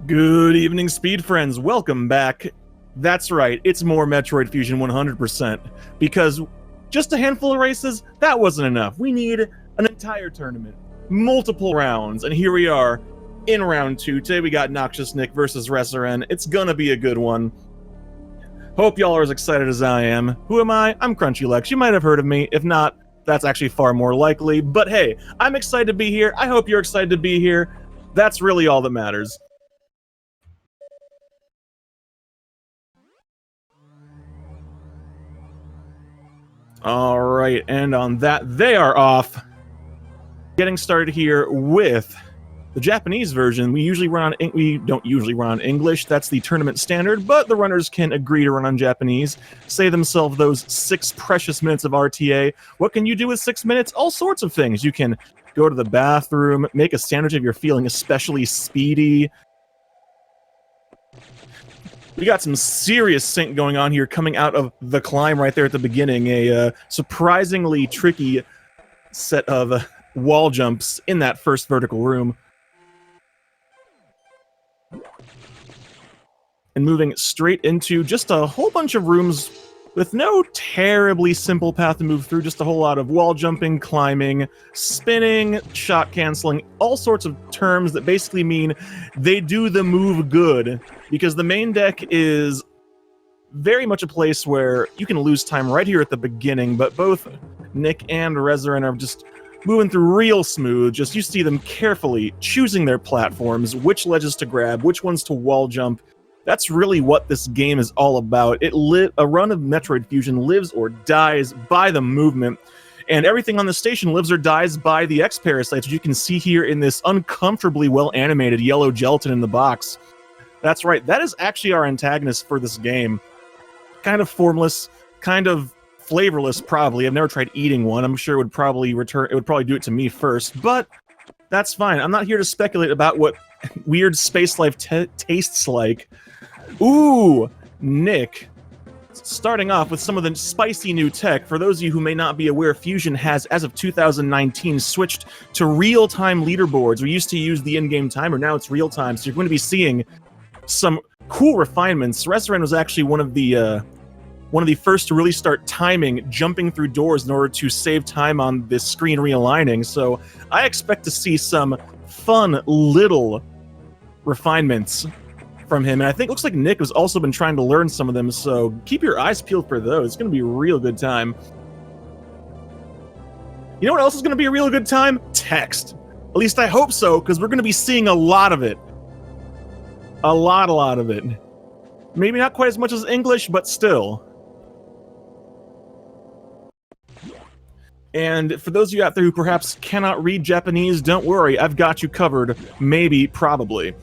Good evening, Speed Friends. Welcome back. That's right, it's more Metroid Fusion 100%. Because just a handful of races, that wasn't enough. We need an entire tournament, multiple rounds, and here we are in round 2. Today we got noxiousnick versus Reseren. It's gonna be a good one. Hope y'all are as excited as I am. Who am I? I'm CrunchyLex. You might have heard of me. If not, that's actually far more likely. But hey, I'm excited to be here. I hope you're excited to be here. That's really all that matters. All right, and on that, they are off. Getting started here with the Japanese version. We don't usually run on English. That's the tournament standard, but the runners can agree to run on Japanese. Save themselves those 6 precious minutes of RTA. What can you do with 6 minutes? All sorts of things. You can go to the bathroom, make a sandwich if you're feeling especially speedy. We got some serious sync going on here coming out of the climb right there at the beginning. A surprisingly tricky set of wall jumps in that first vertical room. And moving straight into just a whole bunch of rooms with no terribly simple path to move through, just a whole lot of wall jumping, climbing, spinning, shot canceling, all sorts of terms that basically mean they do the move good, because the main deck is very much a place where you can lose time right here at the beginning, but both Nick and Reseren are just moving through real smooth. Just you see them carefully choosing their platforms, which ledges to grab, which ones to wall jump. That's really what this game is all about. A run of Metroid Fusion lives or dies by the movement, and everything on the station lives or dies by the X-Parasites, which you can see here in this uncomfortably well-animated yellow gelatin in the box. That's right, that is actually our antagonist for this game. Kind of formless, kind of flavorless, probably. I've never tried eating one. I'm sure it would probably do it to me first, but that's fine. I'm not here to speculate about what weird space life tastes like. Ooh, Nick. Starting off with some of the spicy new tech. For those of you who may not be aware, Fusion has, as of 2019, switched to real-time leaderboards. We used to use the in-game timer, now it's real-time, so you're going to be seeing some cool refinements. Reseren was actually one of the first to really start timing jumping through doors in order to save time on this screen realigning, so I expect to see some fun little refinements from him, and I think it looks like Nick has also been trying to learn some of them, so keep your eyes peeled for those. It's going to be a real good time. You know what else is going to be a real good time? Text. At least I hope so, because we're going to be seeing a lot of it. A lot of it. Maybe not quite as much as English, but still. And for those of you out there who perhaps cannot read Japanese, don't worry, I've got you covered. Maybe, probably.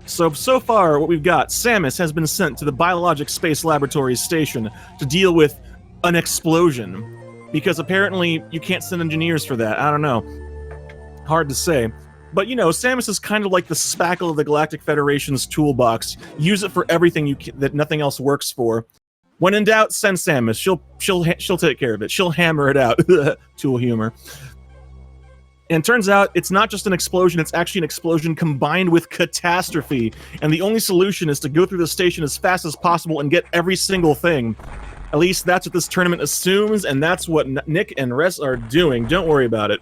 So far, what we've got, Samus has been sent to the Biologic Space Laboratories station to deal with an explosion. Because apparently, you can't send engineers for that. I don't know. Hard to say. But, you know, Samus is kind of like the spackle of the Galactic Federation's toolbox. Use it for everything that nothing else works for. When in doubt, send Samus. She'll take care of it. She'll hammer it out. Tool humor. And turns out, it's not just an explosion, it's actually an explosion combined with catastrophe. And the only solution is to go through the station as fast as possible and get every single thing. At least that's what this tournament assumes, and that's what Nick and Res are doing. Don't worry about it.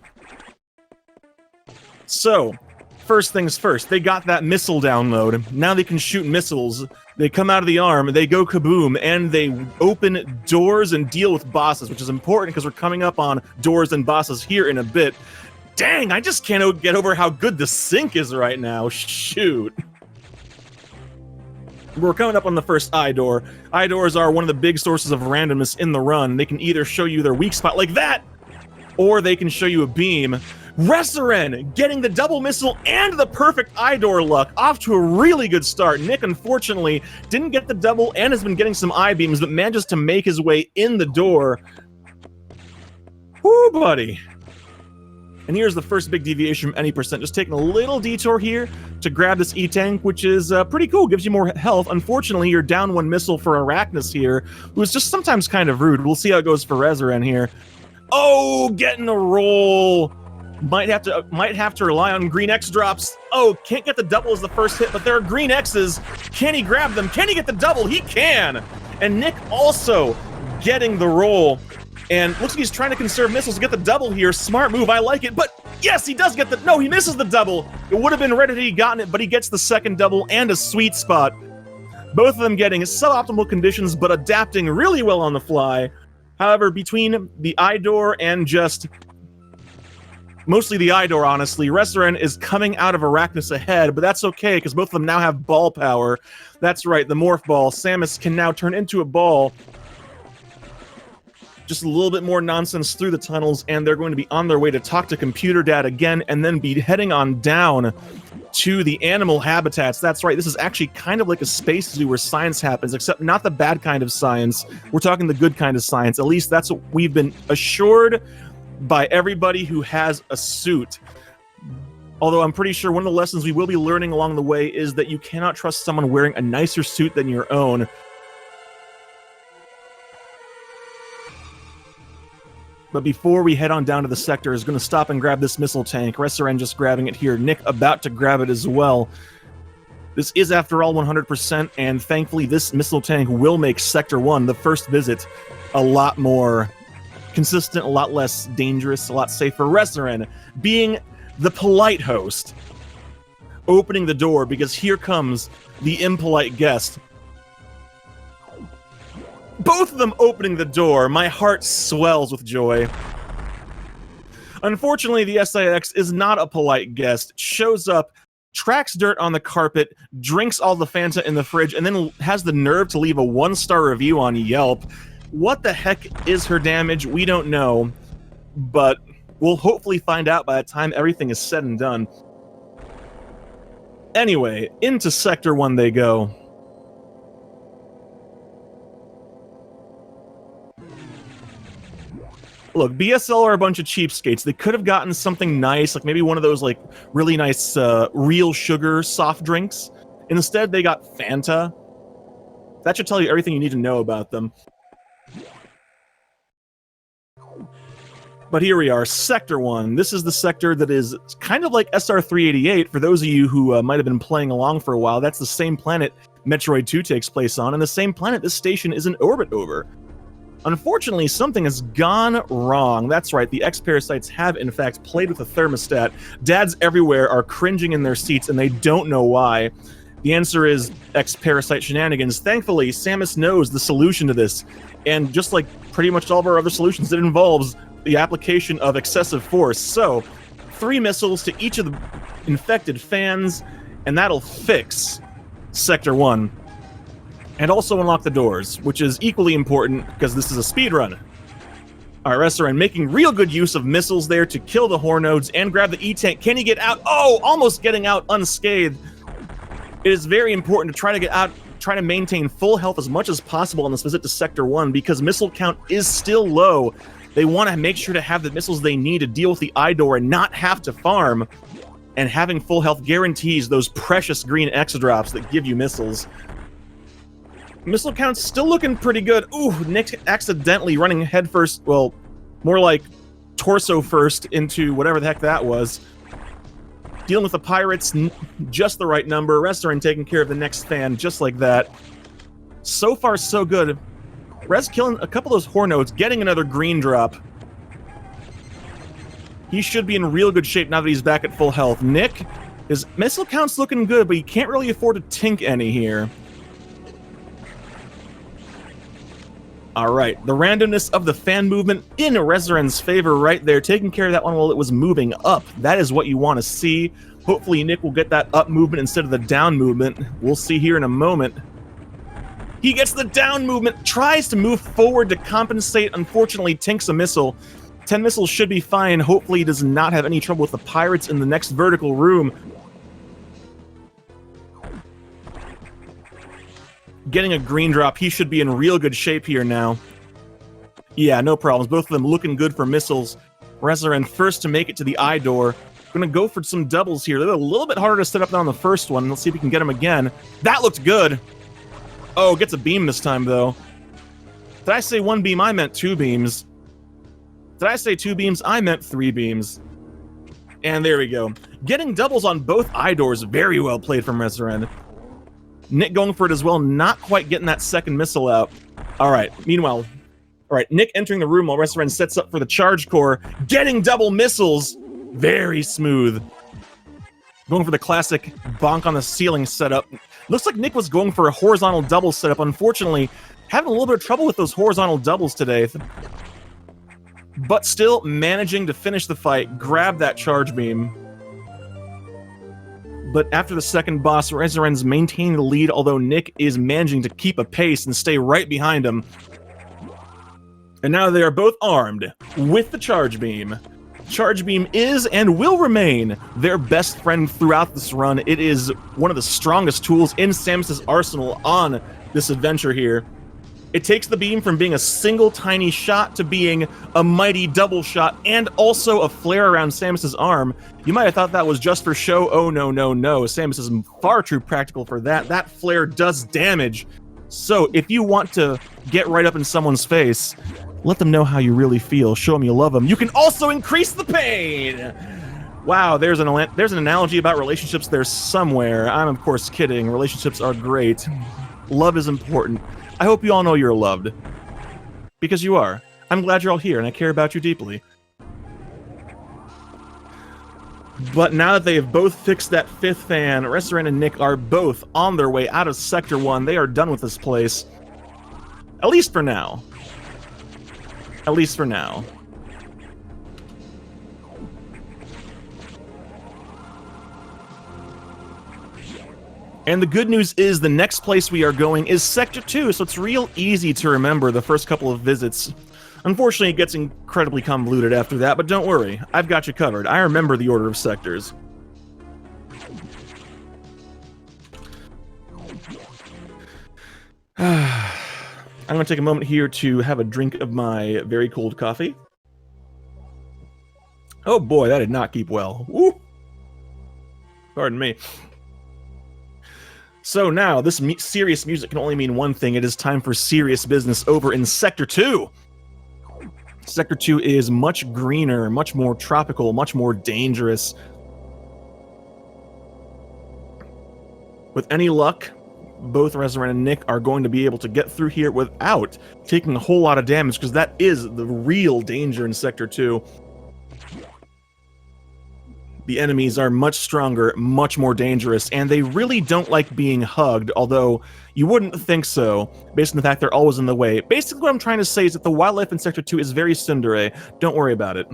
So, first things first, they got that missile download. Now they can shoot missiles. They come out of the arm, they go kaboom, and they open doors and deal with bosses, which is important because we're coming up on doors and bosses here in a bit. Dang, I just can't get over how good the sync is right now. Shoot. We're coming up on the first eye door. Eye doors are one of the big sources of randomness in the run. They can either show you their weak spot like that, or they can show you a beam. Reseren getting the double missile and the perfect eye door luck, off to a really good start. Nick, unfortunately, didn't get the double and has been getting some eye beams, but manages to make his way in the door. Woo, buddy. And here's the first big deviation from any percent. Just taking a little detour here to grab this E-Tank, which is pretty cool. Gives you more health. Unfortunately, you're down one missile for Arachnus here, who's just sometimes kind of rude. We'll see how it goes for Reseren here. Oh, getting a roll. Might have to rely on green X drops. Oh, can't get the double as the first hit, but there are green X's. Can he grab them? Can he get the double? He can! And Nick also getting the roll. And looks like he's trying to conserve missiles to get the double here. Smart move, I like it. But yes, he does get the... No, he misses the double. It would have been red had he gotten it, but he gets the second double and a sweet spot. Both of them getting suboptimal conditions, but adapting really well on the fly. However, between the eye door and just... mostly the eye door, honestly, Reseren is coming out of Arachnus ahead, but that's okay, because both of them now have ball power. That's right, the Morph Ball. Samus can now turn into a ball. Just a little bit more nonsense through the tunnels, and they're going to be on their way to talk to Computer Dad again, and then be heading on down to the animal habitats. That's right, this is actually kind of like a space zoo where science happens, except not the bad kind of science. We're talking the good kind of science. At least that's what we've been assured by everybody who has a suit. Although I'm pretty sure one of the lessons we will be learning along the way is that you cannot trust someone wearing a nicer suit than your own. But before we head on down to the sector, is going to stop and grab this missile tank. Reseren just grabbing it here. Nick about to grab it as well. This is, after all, 100%, and thankfully this missile tank will make Sector 1, the first visit, a lot more consistent, a lot less dangerous, a lot safer. Reseren being the polite host, opening the door, because here comes the impolite guest. Both of them opening the door. My heart swells with joy. Unfortunately, the SIX is not a polite guest. Shows up, tracks dirt on the carpet, drinks all the Fanta in the fridge, and then has the nerve to leave a 1-star review on Yelp. What the heck is her damage? We don't know, but we'll hopefully find out by the time everything is said and done. Anyway, into Sector 1 they go. Look, BSL are a bunch of cheapskates. They could have gotten something nice, like maybe one of those like really nice real sugar soft drinks. Instead, they got Fanta. That should tell you everything you need to know about them. But here we are, Sector 1. This is the sector that is kind of like SR388. For those of you who might have been playing along for a while, that's the same planet Metroid 2 takes place on, and the same planet this station is in orbit over. Unfortunately, something has gone wrong. That's right, the X-Parasites have, in fact, played with the thermostat. Dads everywhere are cringing in their seats, and they don't know why. The answer is X-Parasite shenanigans. Thankfully, Samus knows the solution to this, and just like pretty much all of our other solutions, it involves the application of excessive force. So, 3 missiles to each of the infected fans, and that'll fix Sector 1. And also unlock the doors, which is equally important because this is a speedrun. Alright, Reseren making real good use of missiles there to kill the Hornodes and grab the E-Tank. Can he get out? Oh, almost getting out unscathed. It is very important to try to get out, try to maintain full health as much as possible on this visit to Sector 1 because missile count is still low. They want to make sure to have the missiles they need to deal with the eye door and not have to farm. And having full health guarantees those precious green X drops that give you missiles. Missile count's still looking pretty good. Ooh, Nick accidentally running headfirst, well, more like torso first into whatever the heck that was. Dealing with the pirates, just the right number. Reseren taking care of the next fan just like that. So far, so good. Res killing a couple of those Hornodes, getting another green drop. He should be in real good shape now that he's back at full health. Nick, his missile count's looking good, but he can't really afford to tink any here. Alright, the randomness of the fan movement in Reseren's favor right there, taking care of that one while it was moving up. That is what you want to see. Hopefully Nick will get that up movement instead of the down movement. We'll see here in a moment. He gets the down movement, tries to move forward to compensate, unfortunately tinks a missile. 10 missiles should be fine. Hopefully he does not have any trouble with the pirates in the next vertical room. Getting a green drop, he should be in real good shape here now. Yeah, no problems. Both of them looking good for missiles. Reseren first to make it to the eye door. Gonna go for some doubles here. They're a little bit harder to set up than on the first one. Let's see if we can get them again. That looked good. Oh, gets a beam this time, though. Did I say 1 beam? I meant 2 beams. Did I say 2 beams? I meant 3 beams. And there we go. Getting doubles on both eye doors. Very well played from Reseren. Nick going for it as well, not quite getting that second missile out. All right, meanwhile, all right, Nick entering the room while Reseren sets up for the charge core, getting double missiles. Very smooth. Going for the classic bonk on the ceiling setup. Looks like Nick was going for a horizontal double setup. Unfortunately, having a little bit of trouble with those horizontal doubles today. But still managing to finish the fight, grab that charge beam. But after the second boss, Reseren's maintaining the lead, although Nick is managing to keep a pace and stay right behind him. And now they are both armed with the charge beam. Charge beam is and will remain their best friend throughout this run. It is one of the strongest tools in Samus's arsenal on this adventure here. It takes the beam from being a single tiny shot to being a mighty double shot and also a flare around Samus's arm. You might have thought that was just for show. Oh, no, no, no. Samus is far too practical for that. That flare does damage. So if you want to get right up in someone's face, let them know how you really feel. Show them you love them. You can also increase the pain. Wow, there's an analogy about relationships there somewhere. I'm, of course, kidding. Relationships are great. Love is important. I hope you all know you're loved. Because you are. I'm glad you're all here, and I care about you deeply. But now that they have both fixed that fifth fan, Reseren and Nick are both on their way out of Sector 1. They are done with this place. At least for now. At least for now. And the good news is the next place we are going is Sector 2, so it's real easy to remember the first couple of visits. Unfortunately, it gets incredibly convoluted after that, but don't worry, I've got you covered. I remember the order of sectors. I'm going to take a moment here to have a drink of my very cold coffee. Oh boy, that did not keep well. Woo! Pardon me. So now, this serious music can only mean one thing. It is time for serious business over in Sector 2. Sector 2 is much greener, much more tropical, much more dangerous. With any luck, both Reseren and Nick are going to be able to get through here without taking a whole lot of damage, because that is the real danger in Sector 2. The enemies are much stronger, much more dangerous, and they really don't like being hugged, although you wouldn't think so, based on the fact they're always in the way. Basically, what I'm trying to say is that the wildlife in Sector 2 is very tsundere. Don't worry about it.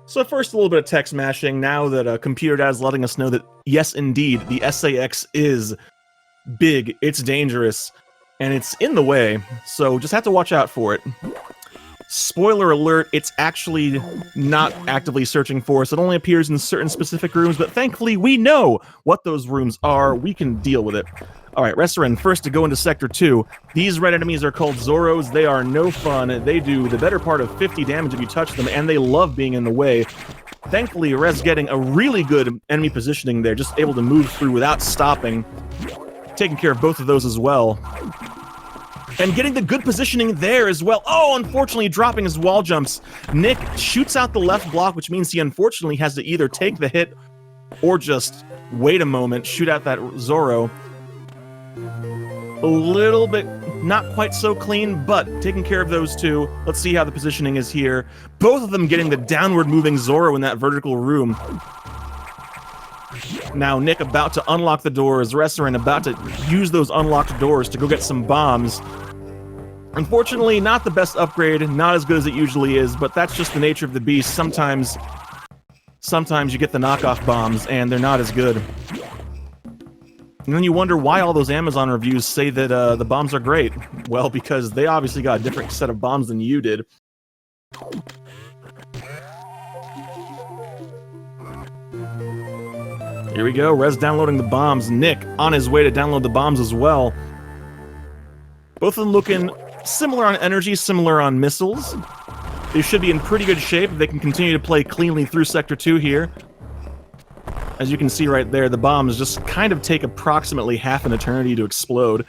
So first, a little bit of text mashing, now that Computer Dad is letting us know that, yes, indeed, the SAX is big, it's dangerous, and it's in the way, so just have to watch out for it. Spoiler alert, it's actually not actively searching for us. It only appears in certain specific rooms, but thankfully we know what those rooms are. We can deal with it. Alright, Reseren, first to go into Sector 2. These red enemies are called Zoros. They are no fun. They do the better part of 50 damage if you touch them, and they love being in the way. Thankfully, Res getting a really good enemy positioning there, just able to move through without stopping. Taking care of both of those as well. And getting the good positioning there as well. Oh, unfortunately, dropping his wall jumps. Nick shoots out the left block, which means he unfortunately has to either take the hit or just wait a moment, shoot out that Zoro. A little bit not quite so clean, but taking care of those two. Let's see how the positioning is here. Both of them getting the downward moving Zoro in that vertical room. Now Nick about to unlock the doors, Reseren about to use those unlocked doors to go get some bombs. Unfortunately, not the best upgrade, not as good as it usually is, but that's just the nature of the beast. Sometimes you get the knockoff bombs, and they're not as good. And then you wonder why all those Amazon reviews say that the bombs are great. Well, because they obviously got a different set of bombs than you did. Here we go, Res downloading the bombs. Nick on his way to download the bombs as well. Both of them looking similar on energy, similar on missiles. They should be in pretty good shape if they can continue to play cleanly through Sector 2 here. As you can see right there, the bombs just kind of take approximately half an eternity to explode.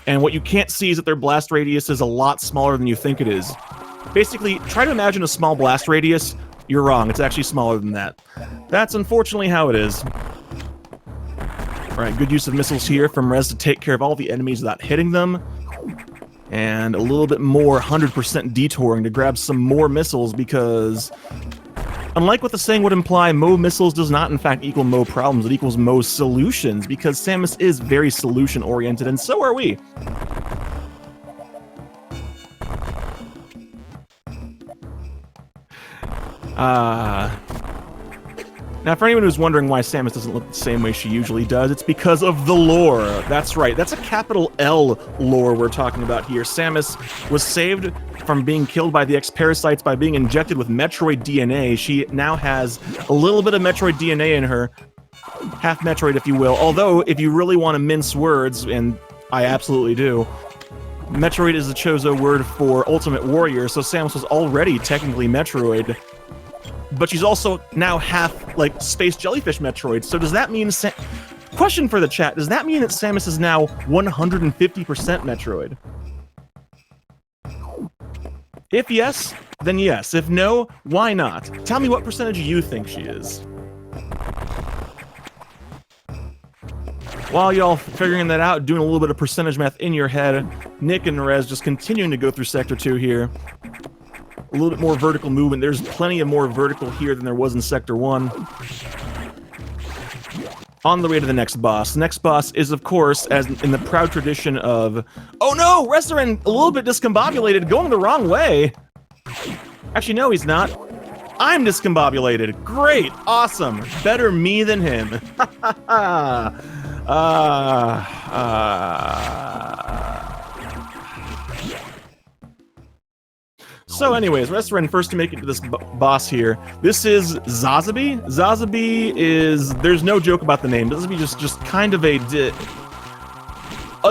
And what you can't see is that their blast radius is a lot smaller than you think it is. Basically, try to imagine a small blast radius. You're wrong, it's actually smaller than that. That's unfortunately how it is. Alright, good use of missiles here from Rez to take care of all the enemies without hitting them. And a little bit more 100% detouring to grab some more missiles because, unlike what the saying would imply, Mo missiles does not in fact equal Mo problems, it equals Mo solutions, because Samus is very solution-oriented, and so are we. Now, for anyone who's wondering why Samus doesn't look the same way she usually does, it's because of the lore. That's right, that's a capital L lore we're talking about here. Samus was saved from being killed by the X-Parasites by being injected with Metroid DNA. She now has a little bit of Metroid DNA in her. Half Metroid, if you will. Although, if you really want to mince words, and I absolutely do, Metroid is the Chozo word for Ultimate Warrior, so Samus was already technically Metroid. But she's also now half, like, Space Jellyfish Metroid, so does that mean... Question for the chat, does that mean that Samus is now 150% Metroid? If yes, then yes. If no, why not? Tell me what percentage you think she is. While y'all figuring that out, doing a little bit of percentage math in your head, Nick and Rez just continuing to go through Sector 2 here. A little bit more vertical movement. There's plenty of more vertical here than there was in Sector 1. On the way to the next boss. The next boss is, of course, as in the proud tradition of... Oh no! Reseren, a little bit discombobulated, going the wrong way! Actually, no, he's not. I'm discombobulated. Great! Awesome! Better me than him. So anyways, Reseren first to make it to this boss here. This is Zazabi. Zazabi is... There's no joke about the name. Zazabi is just kind of a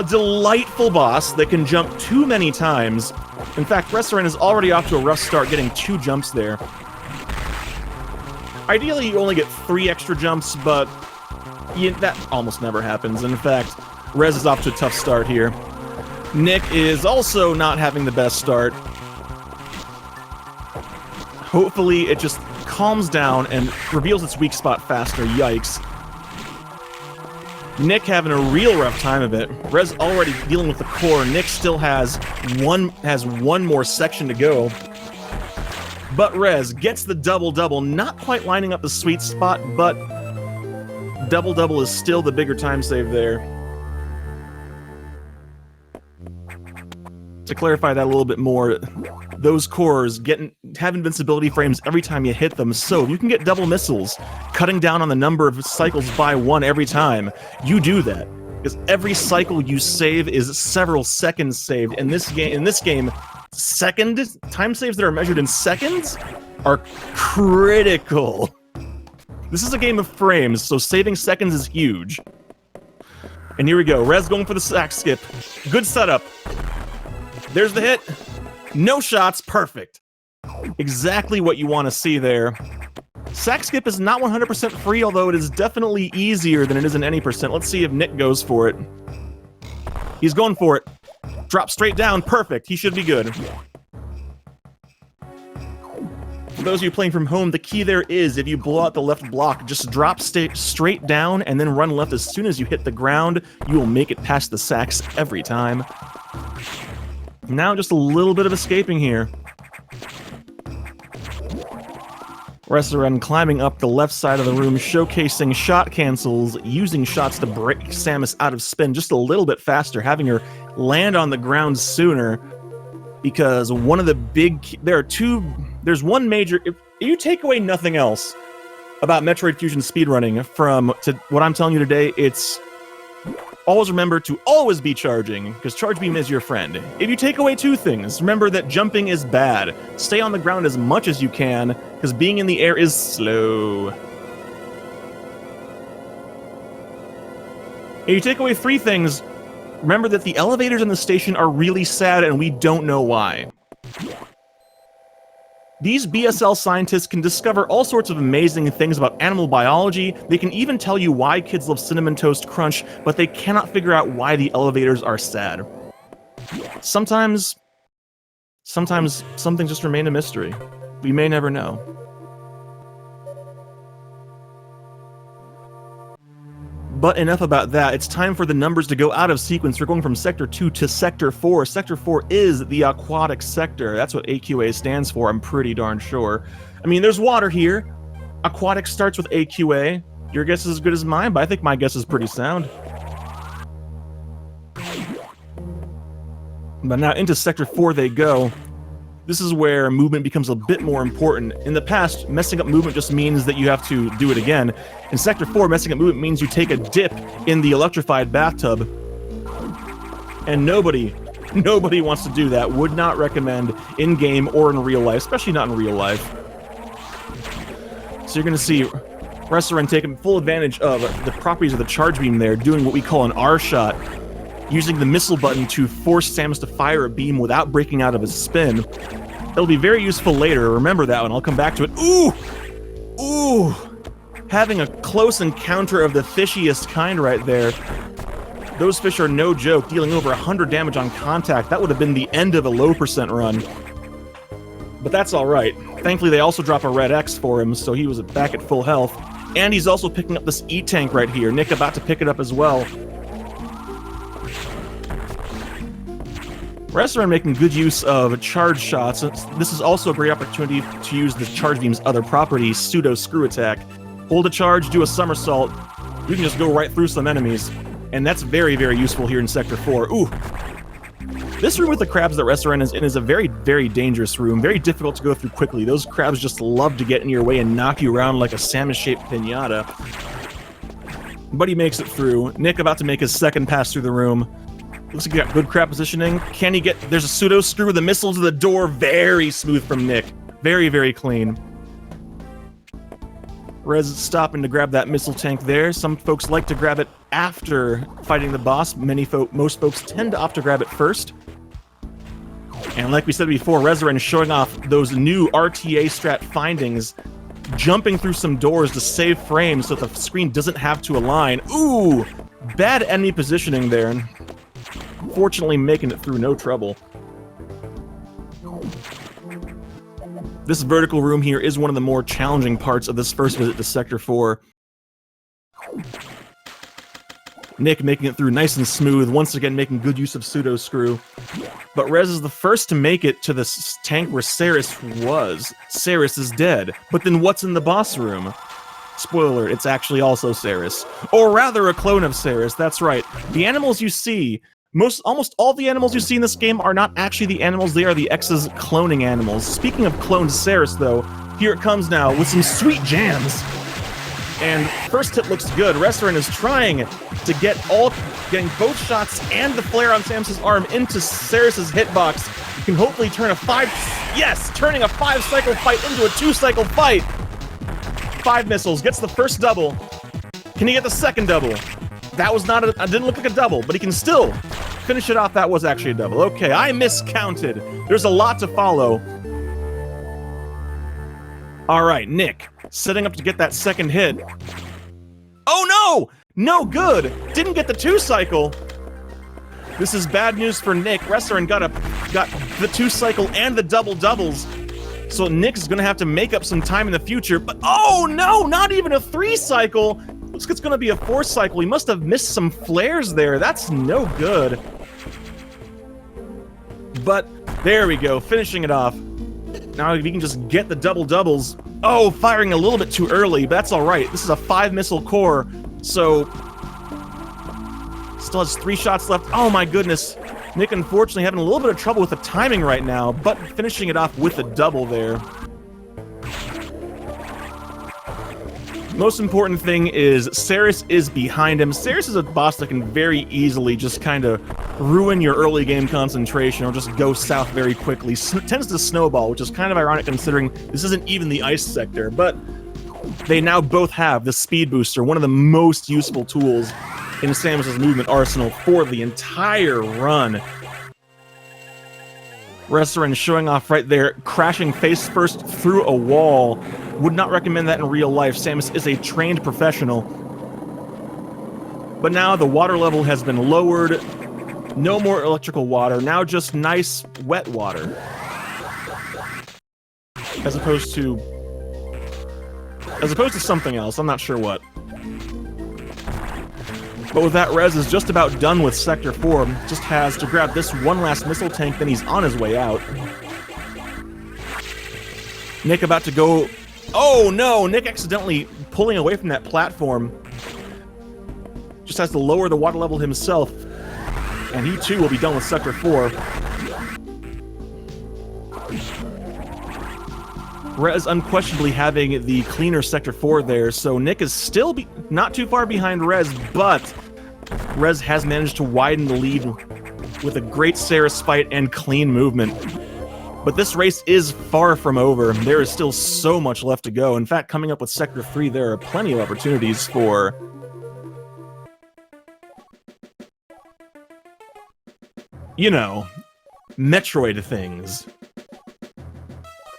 delightful boss that can jump too many times. In fact, Reseren is already off to a rough start getting 2 jumps there. Ideally, you only get 3 extra jumps, but that almost never happens. And in fact, Rez is off to a tough start here. Nick is also not having the best start. Hopefully, it just calms down and reveals its weak spot faster. Yikes. Nick having a real rough time of it. Rez already dealing with the core. Nick still has one more section to go. But Rez gets the double-double, not quite lining up the sweet spot, but double-double is still the bigger time save there. To clarify that a little bit more, those cores have invincibility frames every time you hit them, so you can get double missiles, cutting down on the number of cycles by 1 every time. You do that, because every cycle you save is several seconds saved. In this game, time saves that are measured in seconds are critical. This is a game of frames, so saving seconds is huge. And here we go, Rez going for the sack skip. Good setup. There's the hit. No shots, perfect. Exactly what you want to see there. Sack skip is not 100% free, although it is definitely easier than it is in any percent. Let's see if Nick goes for it. He's going for it. Drop straight down, perfect. He should be good. For those of you playing from home, the key there is, if you blow out the left block, just drop straight down and then run left as soon as you hit the ground. You will make it past the sacks every time. Now just a little bit of escaping here. Reseren climbing up the left side of the room, showcasing shot cancels, using shots to break Samus out of spin just a little bit faster, having her land on the ground sooner. Because one of the big... There's one major... If you take away nothing else about Metroid Fusion speedrunning from what I'm telling you today, it's... Always remember to always be charging, because Charge Beam is your friend. If you take away 2 things, remember that jumping is bad. Stay on the ground as much as you can, because being in the air is slow. If you take away 3 things, remember that the elevators in the station are really sad and we don't know why. These BSL scientists can discover all sorts of amazing things about animal biology. They can even tell you why kids love Cinnamon Toast Crunch, but they cannot figure out why the elevators are sad. Sometimes something just remain a mystery. We may never know. But enough about that. It's time for the numbers to go out of sequence. We're going from Sector 2 to Sector 4. Sector 4 is the aquatic sector. That's what AQA stands for, I'm pretty darn sure. I mean, there's water here. Aquatic starts with AQA. Your guess is as good as mine, but I think my guess is pretty sound. But now into Sector 4 they go. This is where movement becomes a bit more important. In the past, messing up movement just means that you have to do it again. In Sector 4, messing up movement means you take a dip in the electrified bathtub. And nobody wants to do that. Would not recommend in-game or in real life, especially not in real life. So you're going to see Reseren taking full advantage of the properties of the charge beam there, doing what we call an R-shot, using the missile button to force Samus to fire a beam without breaking out of his spin. It'll be very useful later, remember that one, I'll come back to it. Ooh! Ooh! Having a close encounter of the fishiest kind right there. Those fish are no joke, dealing over 100 damage on contact. That would have been the end of a low percent run. But that's alright. Thankfully they also drop a red X for him, so he was back at full health. And he's also picking up this E-tank right here. Nick about to pick it up as well. Reseren making good use of charge shots. This is also a great opportunity to use the charge beam's other property, pseudo screw attack. Hold a charge, do a somersault, you can just go right through some enemies. And that's very, very useful here in Sector 4. Ooh! This room with the crabs that Reseren is in is a very, very dangerous room. Very difficult to go through quickly. Those crabs just love to get in your way and knock you around like a salmon-shaped piñata. But he makes it through. Nick about to make his second pass through the room. Looks like he got good crab positioning. Can he get... There's a pseudo screw, the missile to the door. Very smooth from Nick. Very, very clean. Rez stopping to grab that missile tank there. Some folks like to grab it after fighting the boss. Most folks tend to opt to grab it first. And like we said before, Reseren is showing off those new RTA strat findings, jumping through some doors to save frames so that the screen doesn't have to align. Ooh! Bad enemy positioning there. Fortunately making it through no trouble. This vertical room here is one of the more challenging parts of this first visit to Sector 4. Nick making it through nice and smooth, once again making good use of pseudo screw. But Rez is the first to make it to this tank where Ceres was. Ceres is dead. But then what's in the boss room? Spoiler alert, it's actually also Ceres. Or rather a clone of Ceres, that's right. The animals you see, almost all the animals you see in this game are not actually the animals, they are the X's cloning animals. Speaking of cloned Ceres though, here it comes now with some sweet jams. And first hit looks good. Reseren is trying to getting both shots and the flare on Samus's arm into Ceres' hitbox. You can hopefully turn turning a 5-cycle fight into a 2-cycle fight. 5 missiles, gets the first double. Can he get the second double? That was not didn't look like a double, but he can still finish it off. That was actually a double. Okay, I miscounted. There's a lot to follow. All right, Nick, setting up to get that second hit. Oh no! No good! Didn't get the 2-cycle. This is bad news for Nick. Reseren got the 2-cycle and the doubles. So Nick's gonna have to make up some time in the future, but oh no, not even a 3-cycle! Looks like it's gonna be a 4-cycle. He must have missed some flares there. That's no good. But there we go, finishing it off. Now if he can just get the doubles. Oh, firing a little bit too early, but that's alright. This is a 5-missile core, so still has 3 shots left. Oh my goodness. Nick unfortunately having a little bit of trouble with the timing right now, but finishing it off with a double there. Most important thing is Ceres is behind him. Ceres is a boss that can very easily just kind of ruin your early game concentration or just go south very quickly. Tends to snowball, which is kind of ironic considering this isn't even the ice sector, but they now both have the speed booster, one of the most useful tools in Samus's movement arsenal for the entire run. Reseren showing off right there, crashing face first through a wall. Would not recommend that in real life. Samus is a trained professional. But now the water level has been lowered. No more electrical water, now just nice wet water. As opposed to something else, I'm not sure what. But with that, Rez is just about done with Sector 4. Just has to grab this one last missile tank, then he's on his way out. Nick about to go... Oh no! Nick accidentally pulling away from that platform. Just has to lower the water level himself. And he too will be done with Sector 4. Rez unquestionably having the cleaner Sector 4 there, so Nick is still not too far behind Rez, but Rez has managed to widen the lead with a great Saris fight and clean movement. But this race is far from over. There is still so much left to go. In fact, coming up with Sector 3, there are plenty of opportunities for... you know, Metroid things.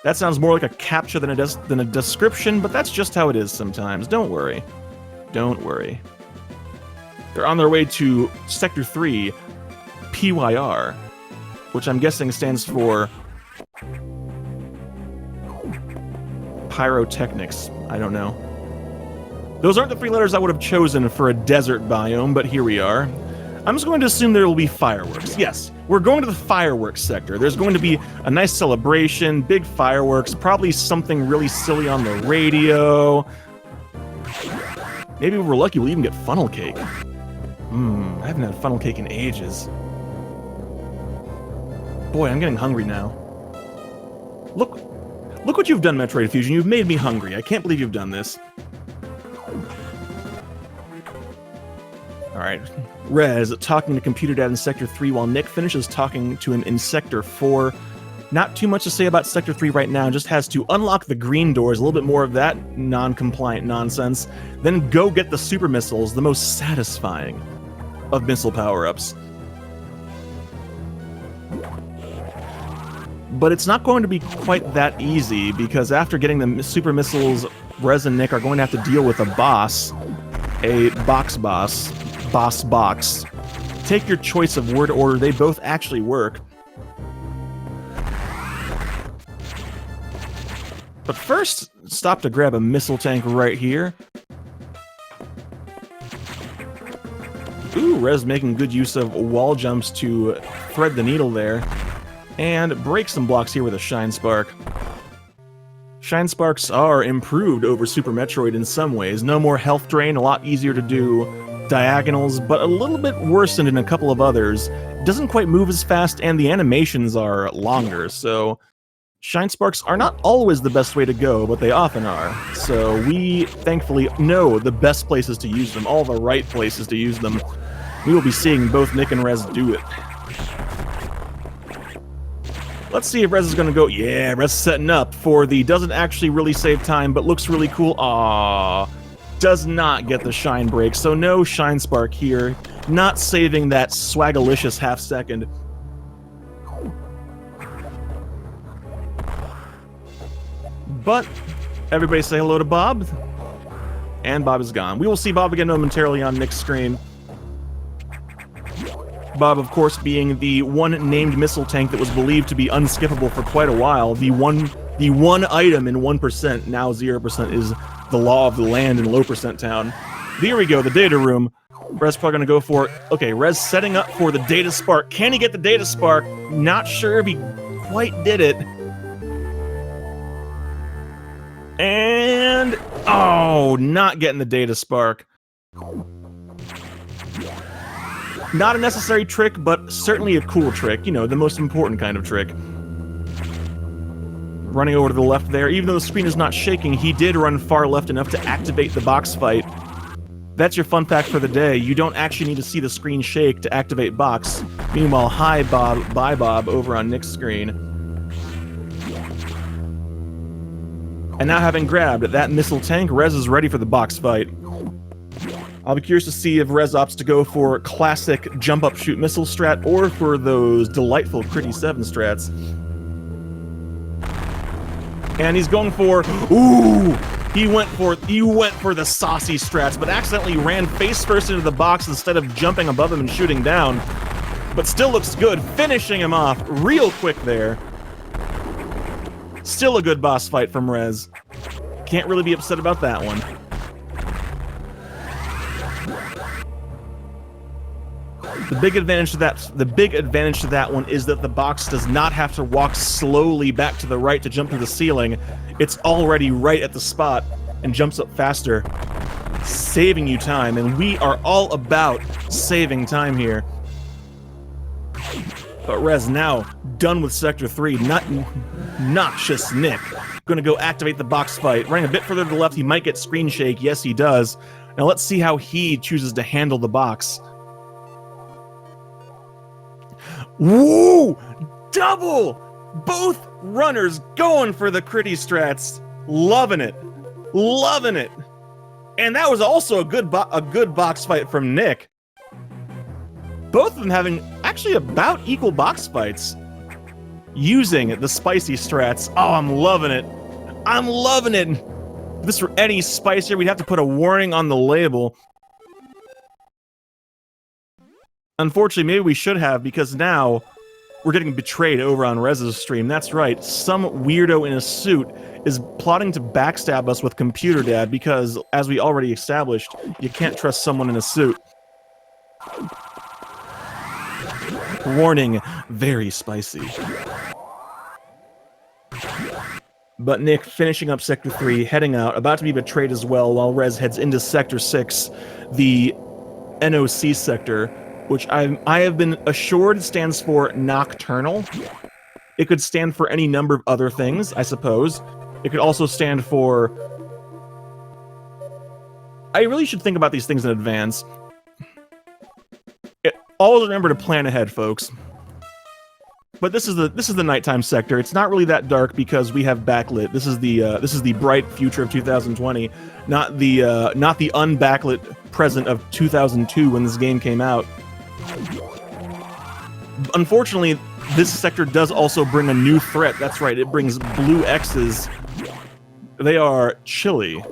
That sounds more like a captcha than a description, but that's just how it is sometimes. Don't worry. Don't worry. They're on their way to Sector 3, PYR, which I'm guessing stands for Pyrotechnics. I don't know. Those aren't the 3 letters I would have chosen for a desert biome, but here we are. I'm just going to assume there will be fireworks. Yes, we're going to the fireworks sector. There's going to be a nice celebration, big fireworks, probably something really silly on the radio. Maybe if we're lucky, we'll even get funnel cake. I haven't had funnel cake in ages. Boy, I'm getting hungry now. Look what you've done, Metroid Fusion. You've made me hungry. I can't believe you've done this. Alright, Rez talking to Computer Dad in Sector 3 while Nick finishes talking to him in Sector 4. Not too much to say about Sector 3 right now, just has to unlock the green doors, a little bit more of that non-compliant nonsense, then go get the super missiles, the most satisfying of missile power-ups. But it's not going to be quite that easy, because after getting the super missiles, Rez and Nick are going to have to deal with a boss. A box. Take your choice of word order, they both actually work. But first, stop to grab a missile tank right here. Ooh, Rez making good use of wall jumps to thread the needle there. And break some blocks here with a Shine Spark. Shine Sparks are improved over Super Metroid in some ways. No more health drain, a lot easier to do diagonals, but a little bit worsened in a couple of others. Doesn't quite move as fast, and the animations are longer, so Shine Sparks are not always the best way to go, but they often are. So we, thankfully, know the best places to use them, all the right places to use them. We will be seeing both Nick and Rez do it. Let's see if Rez is going to go... Yeah, Rez setting up for the doesn't actually really save time, but looks really cool. Aww. Does not get the Shine Break, so no Shine Spark here. Not saving that swagalicious half second. But everybody say hello to Bob. And Bob is gone. We will see Bob again momentarily on Nick's screen. Bob, of course, being the one named missile tank that was believed to be unskippable for quite a while. The one item in 1%, now 0%, is the law of the land in low percent town. Here we go, the data room. Rez probably gonna go for it. Okay, Rez setting up for the data spark. Can he get the data spark? Not sure if he quite did it. And... oh, not getting the data spark. Not a necessary trick, but certainly a cool trick. You know, the most important kind of trick. Running over to the left there. Even though the screen is not shaking, he did run far left enough to activate the box fight. That's your fun fact for the day. You don't actually need to see the screen shake to activate box. Meanwhile, hi Bob, bye Bob, over on Nick's screen. And now having grabbed that missile tank, Rez is ready for the box fight. I'll be curious to see if Rez opts to go for classic jump up shoot missile strat or for those delightful Critty 7 strats. And he's going for, ooh, he went for the saucy strats, but accidentally ran face first into the box instead of jumping above him and shooting down. But still looks good, finishing him off real quick there. Still a good boss fight from Rez. Can't really be upset about that one. The big advantage to that one is that the box does not have to walk slowly back to the right to jump through the ceiling. It's already right at the spot and jumps up faster, saving you time, and we are all about saving time here. But Rez now done with Sector 3, noxiousnick. Gonna go activate the box fight. Running a bit further to the left, he might get screen shake. Yes, he does. Now let's see how he chooses to handle the box. Woo! Double! Both runners going for the critty strats. Loving it. Loving it. And that was also a good box fight from Nick. Both of them having actually about equal box fights. Using the spicy strats. Oh, I'm loving it. I'm loving it. If this were any spicier, we'd have to put a warning on the label. Unfortunately, maybe we should have, because now we're getting betrayed over on Rez's stream. That's right, some weirdo in a suit is plotting to backstab us with Computer Dad because, as we already established, you can't trust someone in a suit. Warning, very spicy. But Nick finishing up Sector 3, heading out, about to be betrayed as well, while Rez heads into Sector 6, the NOC sector, which I have been assured stands for Nocturnal. It could stand for any number of other things, I suppose. It could also stand for... I really should think about these things in advance. Always remember to plan ahead, folks. But this is the nighttime sector. It's not really that dark because we have backlit. This is the bright future of 2020, not the unbacklit present of 2002 when this game came out. Unfortunately, this sector does also bring a new threat. That's right, it brings blue X's. They are chilly.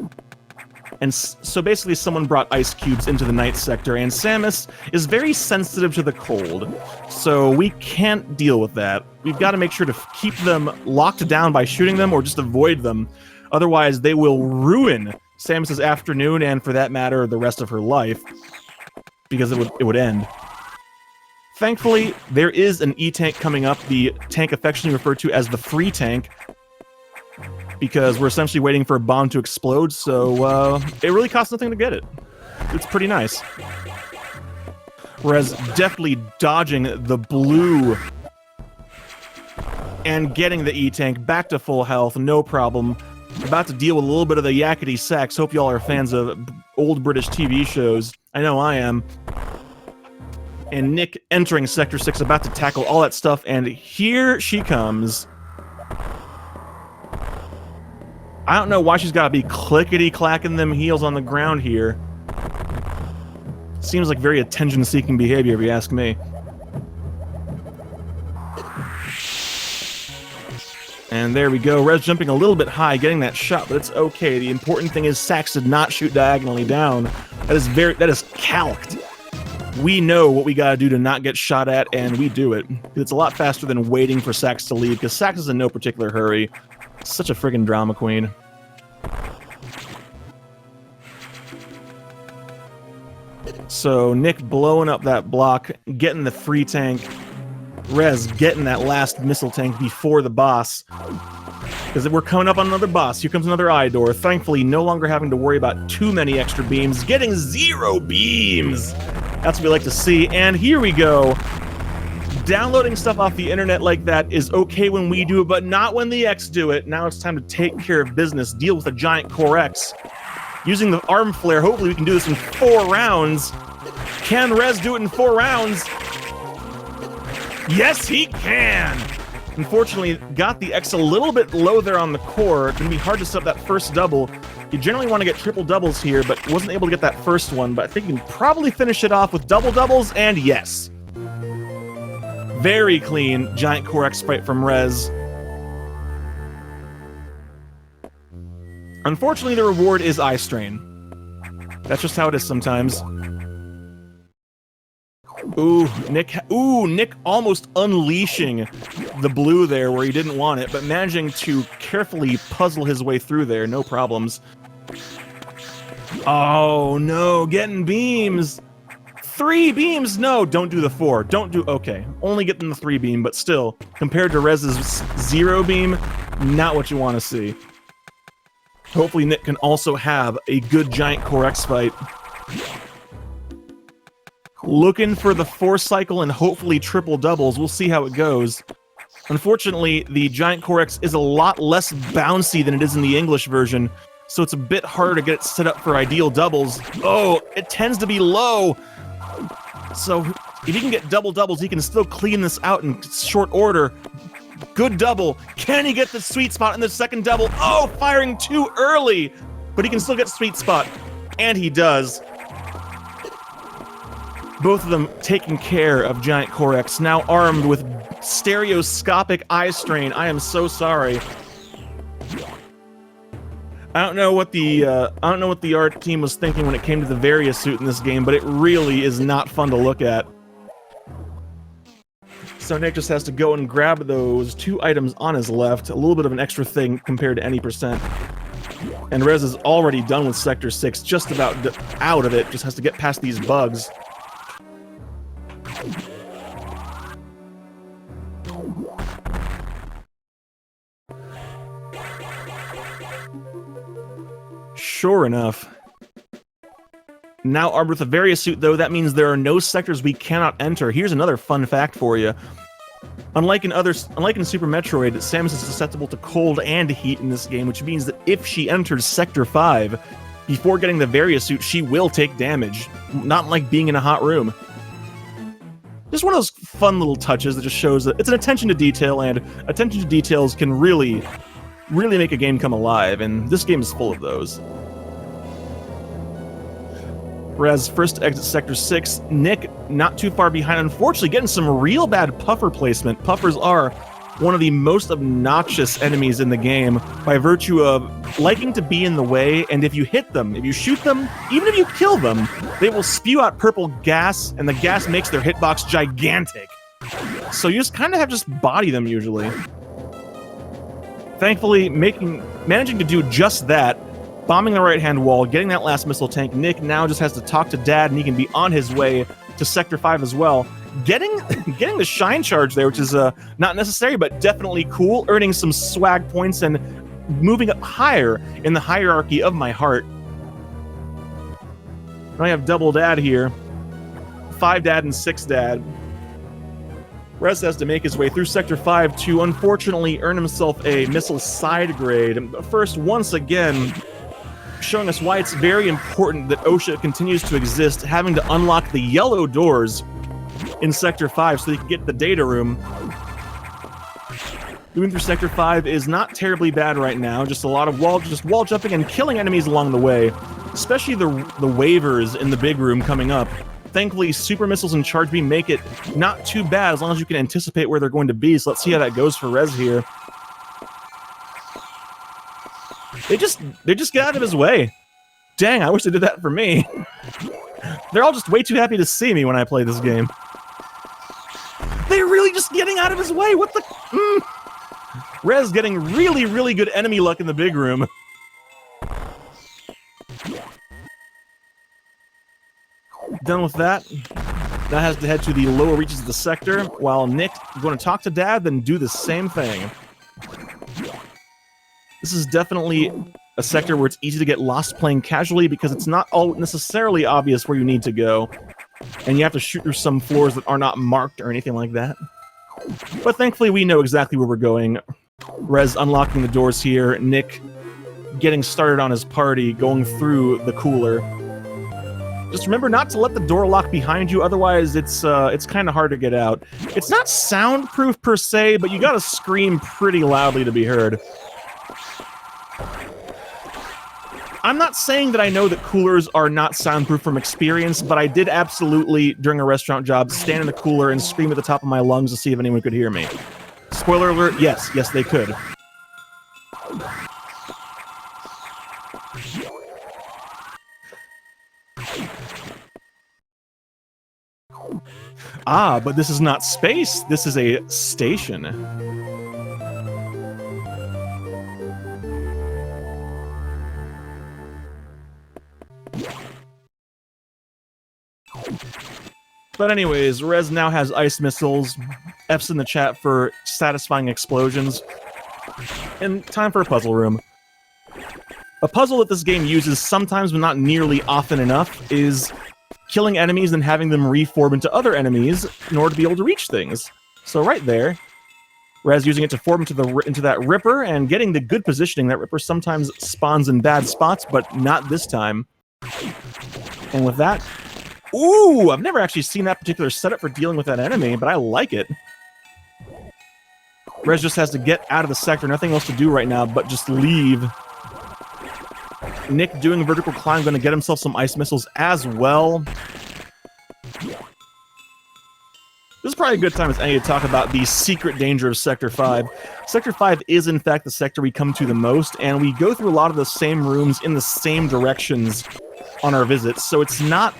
And so basically someone brought ice cubes into the night sector, and Samus is very sensitive to the cold. So we can't deal with that. We've got to make sure to keep them locked down by shooting them or just avoid them. Otherwise, they will ruin Samus's afternoon and, for that matter, the rest of her life. Because it would end. Thankfully, there is an E-tank coming up, the tank affectionately referred to as the free tank, because we're essentially waiting for a bomb to explode, so it really costs nothing to get it. It's pretty nice. Whereas deftly dodging the blue and getting the E-tank back to full health, no problem. About to deal with a little bit of the yakety sax. Hope y'all are fans of old British TV shows. I know I am. And Nick entering Sector 6, about to tackle all that stuff, and here she comes. I don't know why she's got to be clickety-clacking them heels on the ground here. Seems like very attention-seeking behavior, if you ask me. And there we go. Rez jumping a little bit high, getting that shot, but it's okay. The important thing is Sax did not shoot diagonally down. That is calced. We know what we gotta do to not get shot at, and we do it. It's a lot faster than waiting for Sax to leave, because Sax is in no particular hurry. Such a friggin' drama queen. So, Nick blowing up that block, getting the free tank. Rez getting that last missile tank before the boss. Because we're coming up on another boss. Here comes another eye door. Thankfully, no longer having to worry about too many extra beams. Getting 0 beams! That's what we like to see. And here we go. Downloading stuff off the internet like that is okay when we do it, but not when the X do it. Now it's time to take care of business. Deal with a giant Core X. Using the arm flare, hopefully we can do this in 4 rounds. Can Rez do it in 4 rounds? Yes, he can! Unfortunately, got the X a little bit low there on the core. It's going to be hard to set up that first double. You generally want to get triple doubles here, but wasn't able to get that first one. But I think you can probably finish it off with double doubles, and yes. Very clean Giant Core X sprite from Rez. Unfortunately, the reward is eye strain. That's just how it is sometimes. Ooh, Nick almost unleashing the blue there where he didn't want it, but managing to carefully puzzle his way through there, no problems. Oh no, getting beams! 3 beams! No, don't do the 4. Okay, only getting the 3 beam, but still, compared to Rez's 0 beam, not what you want to see. Hopefully Nick can also have a good Giant Core X fight. Looking for the 4 cycle and hopefully triple doubles. We'll see how it goes. Unfortunately, the Giant Core X is a lot less bouncy than it is in the English version, so it's a bit harder to get it set up for ideal doubles. Oh, it tends to be low! So, if he can get double doubles, he can still clean this out in short order. Good double. Can he get the sweet spot in the second double? Oh, firing too early! But he can still get sweet spot. And he does. Both of them taking care of Giant Core X, now armed with stereoscopic eye strain. I am so sorry. I don't know what the art team was thinking when it came to the Varia suit in this game, but it really is not fun to look at. So Nick just has to go and grab those 2 items on his left, a little bit of an extra thing compared to any percent. And Rez is already done with Sector 6, just about out of it, just has to get past these bugs. Sure enough. Now armed with a Varia suit, though, that means there are no sectors we cannot enter. Here's another fun fact for you. Unlike in Super Metroid, Samus is susceptible to cold and heat in this game, which means that if she enters Sector 5, before getting the Varia suit, she will take damage. Not like being in a hot room. Just one of those fun little touches that just shows that it's an attention to detail, and attention to details can really make a game come alive, and this game is full of those. Rez first to exit Sector 6. Nick, not too far behind, unfortunately getting some real bad puffer placement. Puffers are one of the most obnoxious enemies in the game by virtue of liking to be in the way, and if you hit them, if you shoot them, even if you kill them, they will spew out purple gas, and the gas makes their hitbox gigantic. So you just kind of have to just body them usually. Thankfully, managing to do just that, bombing the right-hand wall, getting that last missile tank, Nick now just has to talk to Dad, and he can be on his way to Sector 5 as well. Getting the Shine Charge there, which is not necessary, but definitely cool, earning some swag points and moving up higher in the hierarchy of my heart. Now I have double Dad here. 5 Dad and 6 Dad. Rez has to make his way through Sector 5 to, unfortunately, earn himself a missile side grade. But first, once again, showing us why it's very important that OSHA continues to exist, having to unlock the yellow doors in Sector 5 so they can get the data room. Moving through Sector 5 is not terribly bad right now, just a lot of wall jumping and killing enemies along the way, especially the waivers in the big room coming up. Thankfully, super missiles and charge beam make it not too bad as long as you can anticipate where they're going to be, so let's see how that goes for Rez here. They just get out of his way. Dang, I wish they did that for me. They're all just way too happy to see me when I play this game. They're really just getting out of his way. What the? Rez getting really good enemy luck in the big room. Done with that. Now has to head to the lower reaches of the sector, while Nick is going to talk to Dad, then do the same thing. This is definitely a sector where it's easy to get lost playing casually because it's not all necessarily obvious where you need to go. And you have to shoot through some floors that are not marked or anything like that. But thankfully we know exactly where we're going. Rez unlocking the doors here, Nick getting started on his party, going through the cooler. Just remember not to let the door lock behind you, otherwise it's kind of hard to get out. It's not soundproof per se, but you gotta scream pretty loudly to be heard. I'm not saying that I know that coolers are not soundproof from experience, but I did absolutely, during a restaurant job, stand in the cooler and scream at the top of my lungs to see if anyone could hear me. Spoiler alert, yes, they could. Ah, but this is not space. This is a station. But anyways, Rez now has ice missiles. F's in the chat for satisfying explosions. And time for a puzzle room. A puzzle that this game uses sometimes, but not nearly often enough, is killing enemies and having them reform into other enemies in order to be able to reach things. So right there, Rez using it to form into that Ripper and getting the good positioning. That Ripper sometimes spawns in bad spots, but not this time. And with that, ooh, I've never actually seen that particular setup for dealing with that enemy, but I like it. Rez just has to get out of the sector, nothing else to do right now but just leave. Nick doing a vertical climb, going to get himself some ice missiles as well. This is probably a good time as any to talk about the secret danger of Sector 5. Sector 5 is, in fact, the sector we come to the most, and we go through a lot of the same rooms in the same directions on our visits, so it's not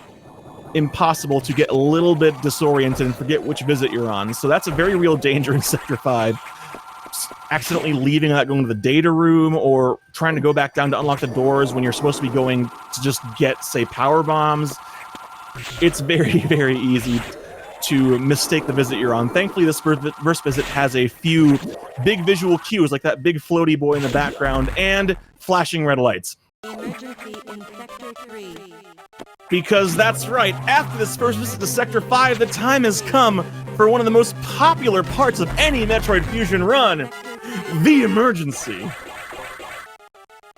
impossible to get a little bit disoriented and forget which visit you're on. So that's a very real danger in Sector 5. Accidentally leaving without going to the data room, or trying to go back down to unlock the doors when you're supposed to be going to just get, say, power bombs. It's very, very easy to mistake the visit you're on. Thankfully, this first visit has a few big visual cues, like that big floaty boy in the background, and flashing red lights. Emergency in Sector 3. Because that's right, after this first visit to Sector 5, the time has come for one of the most popular parts of any Metroid Fusion run, the emergency.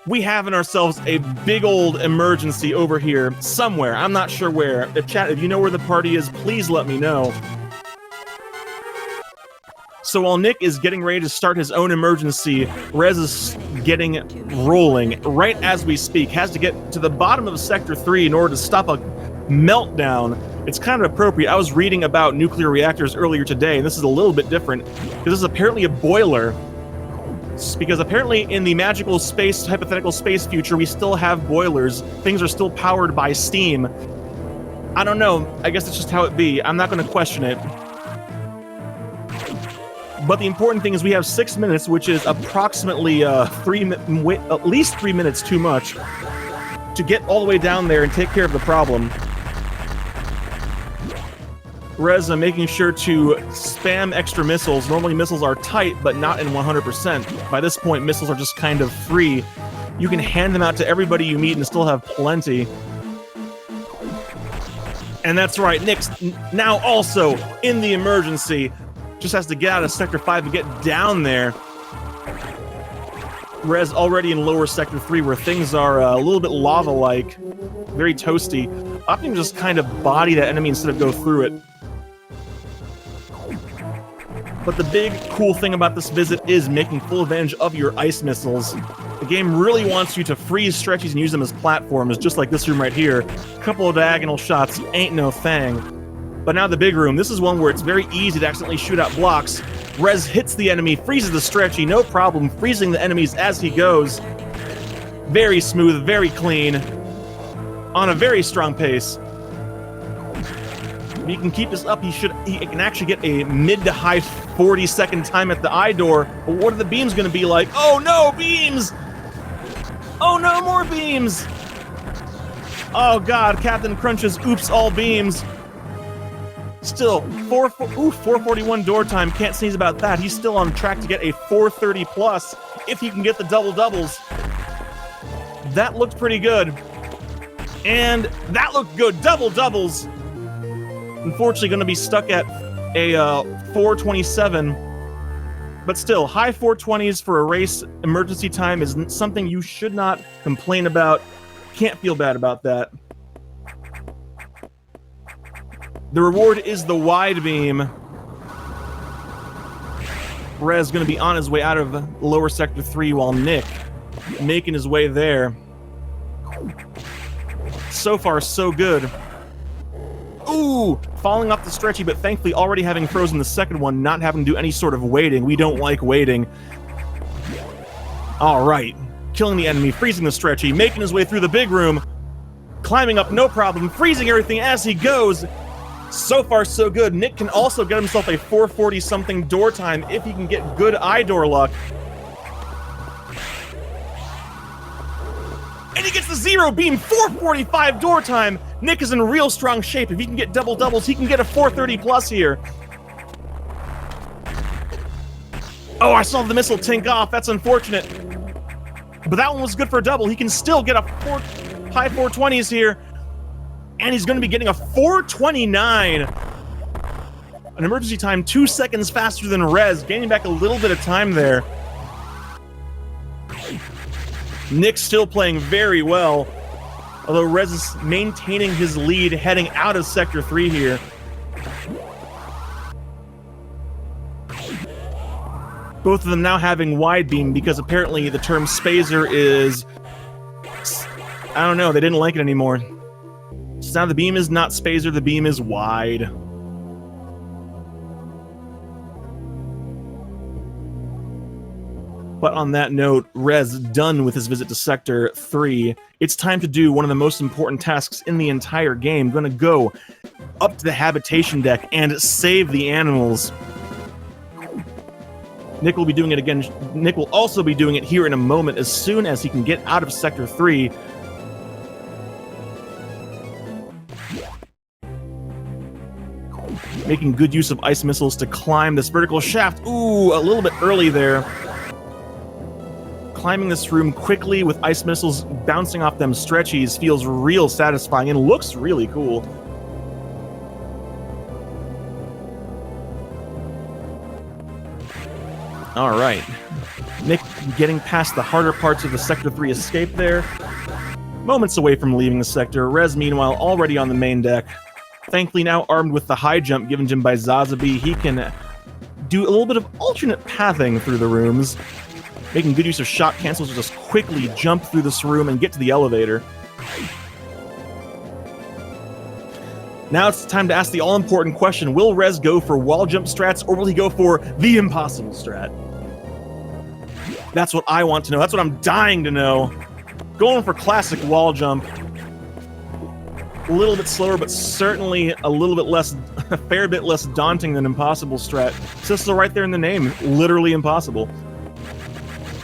We have in ourselves a big old emergency over here somewhere. I'm not sure where. If you know where the party is, please let me know. So while Nick is getting ready to start his own emergency, Rez is getting rolling right as we speak. Has to get to the bottom of Sector 3 in order to stop a meltdown. It's kind of appropriate. I was reading about nuclear reactors earlier today, and this is a little bit different, because this is apparently a boiler. Because apparently in the magical space, hypothetical space future, we still have boilers. Things are still powered by steam. I don't know. I guess it's just how it be. I'm not going to question it. But the important thing is we have 6 minutes, which is approximately at least 3 minutes too much, to get all the way down there and take care of the problem. Rez making sure to spam extra missiles. Normally missiles are tight, but not in 100%. By this point, missiles are just kind of free. You can hand them out to everybody you meet and still have plenty. And that's right, Nick's now also in the emergency. Just has to get out of Sector 5 and get down there. Rez already in lower Sector 3, where things are a little bit lava-like, very toasty. Opting just kind of body that enemy instead of go through it. But the big cool thing about this visit is making full advantage of your ice missiles. The game really wants you to freeze stretchies and use them as platforms, just like this room right here. A couple of diagonal shots, ain't no thing. But now the big room, this is one where it's very easy to accidentally shoot out blocks. Rez hits the enemy, freezes the stretchy, no problem, freezing the enemies as he goes. Very smooth, very clean, on a very strong pace. If he can keep this up, he can actually get a mid to high 40-second time at the eye door. But what are the beams going to be like? Oh no, beams! Oh no, more beams! Oh god, Captain Crunch's oops all beams. Still, 441 door time, can't sneeze about that. He's still on track to get a 430 plus if he can get the double doubles. That looked pretty good. And that looked good, double doubles. Unfortunately going to be stuck at a 427. But still, high 420s for a race emergency time is something you should not complain about. Can't feel bad about that. The reward is the wide beam. Rez going to be on his way out of lower Sector 3 while Nick making his way there. So far, so good. Ooh! Falling off the stretchy, but thankfully already having frozen the second one, not having to do any sort of waiting. We don't like waiting. Alright. Killing the enemy, freezing the stretchy, making his way through the big room. Climbing up, no problem, freezing everything as he goes. So far, so good. Nick can also get himself a 440-something door time if he can get good eye door luck. And he gets the zero beam, 445 door time. Nick is in real strong shape. If he can get double doubles, he can get a 430 plus here. Oh, I saw the missile tink off. That's unfortunate. But that one was good for a double. He can still get a high 420s here. And he's going to be getting a 429. An emergency time 2 seconds faster than Rez, gaining back a little bit of time there. Nick's still playing very well, although Rez is maintaining his lead heading out of Sector 3 here. Both of them now having wide beam because apparently the term spazer is... I don't know, they didn't like it anymore. So now the beam is not spazer, the beam is wide. But on that note, Rez done with his visit to Sector 3. It's time to do one of the most important tasks in the entire game. Gonna go up to the habitation deck and save the animals. Nick will be doing it again. Nick will also be doing it here in a moment as soon as he can get out of Sector 3. Making good use of ice missiles to climb this vertical shaft. Ooh, a little bit early there. Climbing this room quickly with ice missiles bouncing off them stretchies feels real satisfying and looks really cool. All right. Nick getting past the harder parts of the Sector 3 escape there. Moments away from leaving the sector. Rez, meanwhile, already on the main deck. Thankfully now armed with the high jump given to him by Zazabi, he can do a little bit of alternate pathing through the rooms, making good use of shot cancels to just quickly jump through this room and get to the elevator. Now it's time to ask the all-important question, will Rez go for wall jump strats or will he go for the impossible strat? That's what I want to know. That's what I'm dying to know. Going for classic wall jump. A little bit slower, but certainly a little bit less, a fair bit less daunting than impossible strat. It's still right there in the name, literally impossible.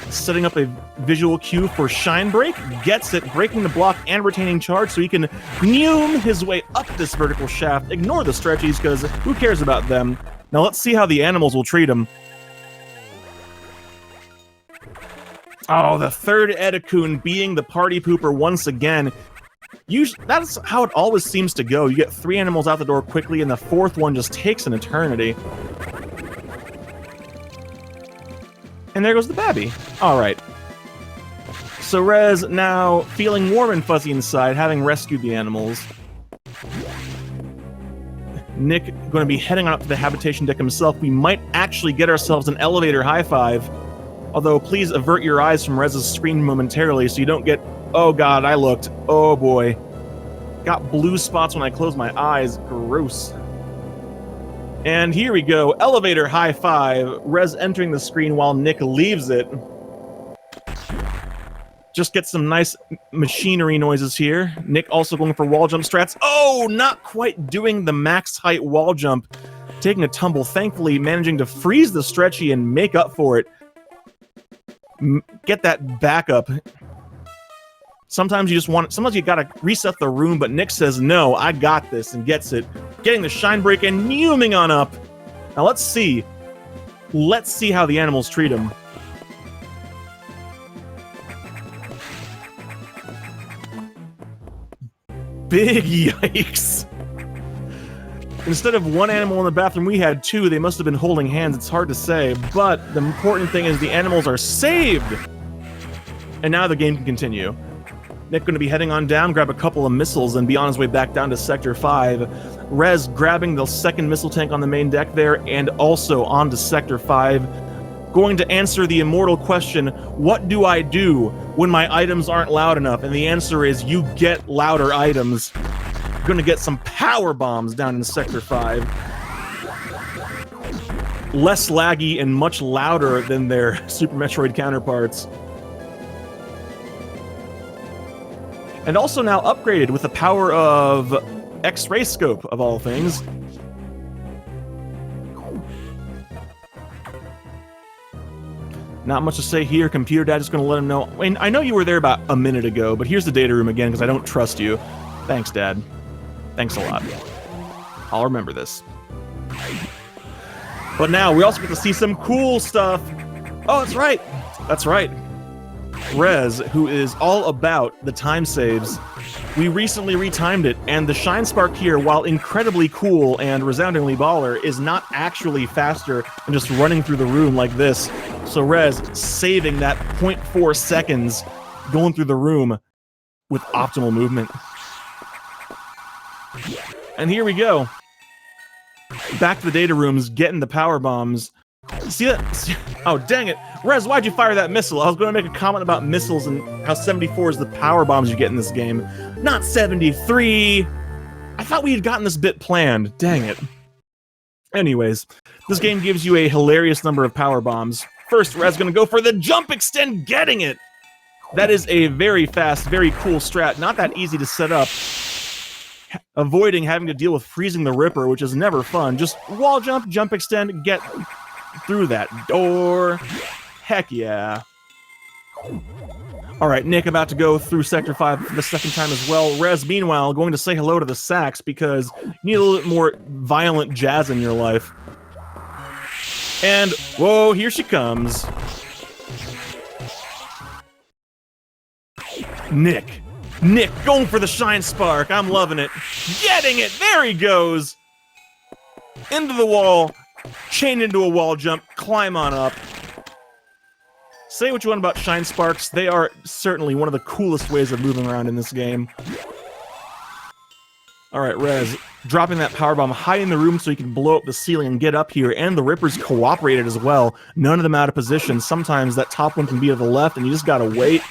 Setting up a visual cue for Shine Break, gets it, breaking the block and retaining charge so he can noom his way up this vertical shaft. Ignore the stretchies, because who cares about them? Now let's see how the animals will treat him. Oh, the third Edakun being the party pooper once again. Usually, that's how it always seems to go. You get 3 animals out the door quickly, and the 4th one just takes an eternity. And there goes the babby. Alright. So Rez now feeling warm and fuzzy inside, having rescued the animals. Nick going to be heading on up to the habitation deck himself. We might actually get ourselves an elevator high five. Although, please avert your eyes from Rez's screen momentarily so you don't get... Oh god, I looked. Oh boy. Got blue spots when I close my eyes. Gross. And here we go. Elevator high five. Rez entering the screen while Nick leaves it. Just get some nice machinery noises here. Nick also going for wall jump strats. Oh, not quite doing the max height wall jump. Taking a tumble. Thankfully, managing to freeze the stretchy and make up for it. Get that back up. Sometimes you just want... Sometimes you gotta reset the room, but Nick says, no, I got this, and gets it. Getting the shine break and nooming on up. Now let's see. Let's see how the animals treat him. Big yikes. Instead of 1 animal in the bathroom, we had 2. They must have been holding hands. It's hard to say. But the important thing is the animals are saved. And now the game can continue. Nick going to be heading on down, grab a couple of missiles, and be on his way back down to Sector 5. Rez grabbing the 2nd missile tank on the main deck there, and also onto Sector 5. Going to answer the immortal question, what do I do when my items aren't loud enough? And the answer is, you get louder items. Going to get some power bombs down in Sector 5. Less laggy and much louder than their Super Metroid counterparts. And also now upgraded with the power of X-ray scope, of all things. Not much to say here. Computer Dad just gonna let him know. I mean, I know you were there about a minute ago, but here's the data room again because I don't trust you. Thanks, Dad. Thanks a lot. I'll remember this. But now we also get to see some cool stuff. Oh, that's right. That's right. Rez, who is all about the time saves, we recently retimed it, and the Shine Spark here, while incredibly cool and resoundingly baller, is not actually faster than just running through the room like this. So Rez saving that 0.4 seconds going through the room with optimal movement. And here we go. Back to the data rooms, getting the power bombs. See that? Oh, dang it. Rez, why'd you fire that missile? I was going to make a comment about missiles and how 74 is the power bombs you get in this game. Not 73! I thought we had gotten this bit planned. Dang it. Anyways, this game gives you a hilarious number of power bombs. First, Rez going to go for the jump extend, getting it! That is a very fast, very cool strat. Not that easy to set up. Avoiding having to deal with freezing the Ripper, which is never fun. Just wall jump, jump extend, get through that door. Heck yeah. Alright, Nick about to go through Sector 5 for the second time as well. Rez, meanwhile, going to say hello to the sax because you need a little bit more violent jazz in your life. And, whoa, here she comes. Nick. Nick going for the Shine Spark. I'm loving it. Getting it. There he goes. Into the wall. Chain into a wall jump. Climb on up. Say what you want about Shine Sparks. They are certainly one of the coolest ways of moving around in this game. Alright, Rez. Dropping that powerbomb high in the room so you can blow up the ceiling and get up here. And the Rippers cooperated as well. None of them out of position. Sometimes that top one can be to the left and you just gotta wait.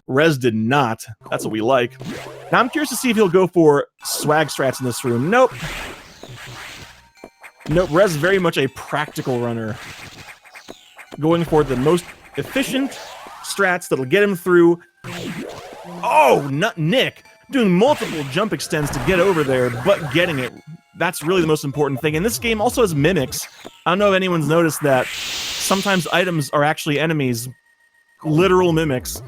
Rez did not. That's what we like. Now I'm curious to see if he'll go for swag strats in this room. Nope. Nope, Rez is very much a practical runner. Going for the most efficient strats that'll get him through. Oh, not Nick! Doing multiple jump extends to get over there, but getting it. That's really the most important thing. And this game also has mimics. I don't know if anyone's noticed that. Sometimes items are actually enemies. Literal mimics.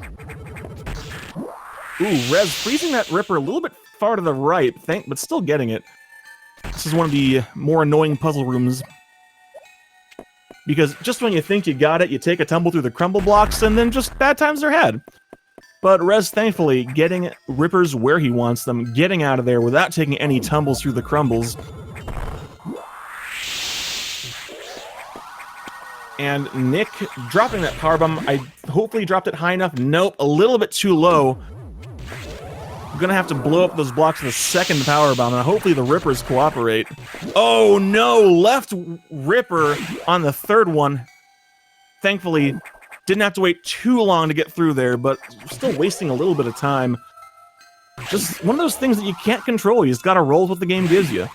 Ooh, Rez freezing that Ripper a little bit far to the right, but still getting it. This is one of the more annoying puzzle rooms. Because just when you think you got it, you take a tumble through the crumble blocks, and then just bad times are had. But Rez, thankfully, getting Rippers where he wants them, getting out of there without taking any tumbles through the crumbles. And Nick dropping that powerbomb. I hopefully dropped it high enough. Nope, a little bit too low. I'm gonna have to blow up those blocks with a second powerbomb, and hopefully the Rippers cooperate. Oh no, left Ripper on the third one. Thankfully, didn't have to wait too long to get through there, but still wasting a little bit of time. Just one of those things that you can't control. You just gotta roll with what the game gives you.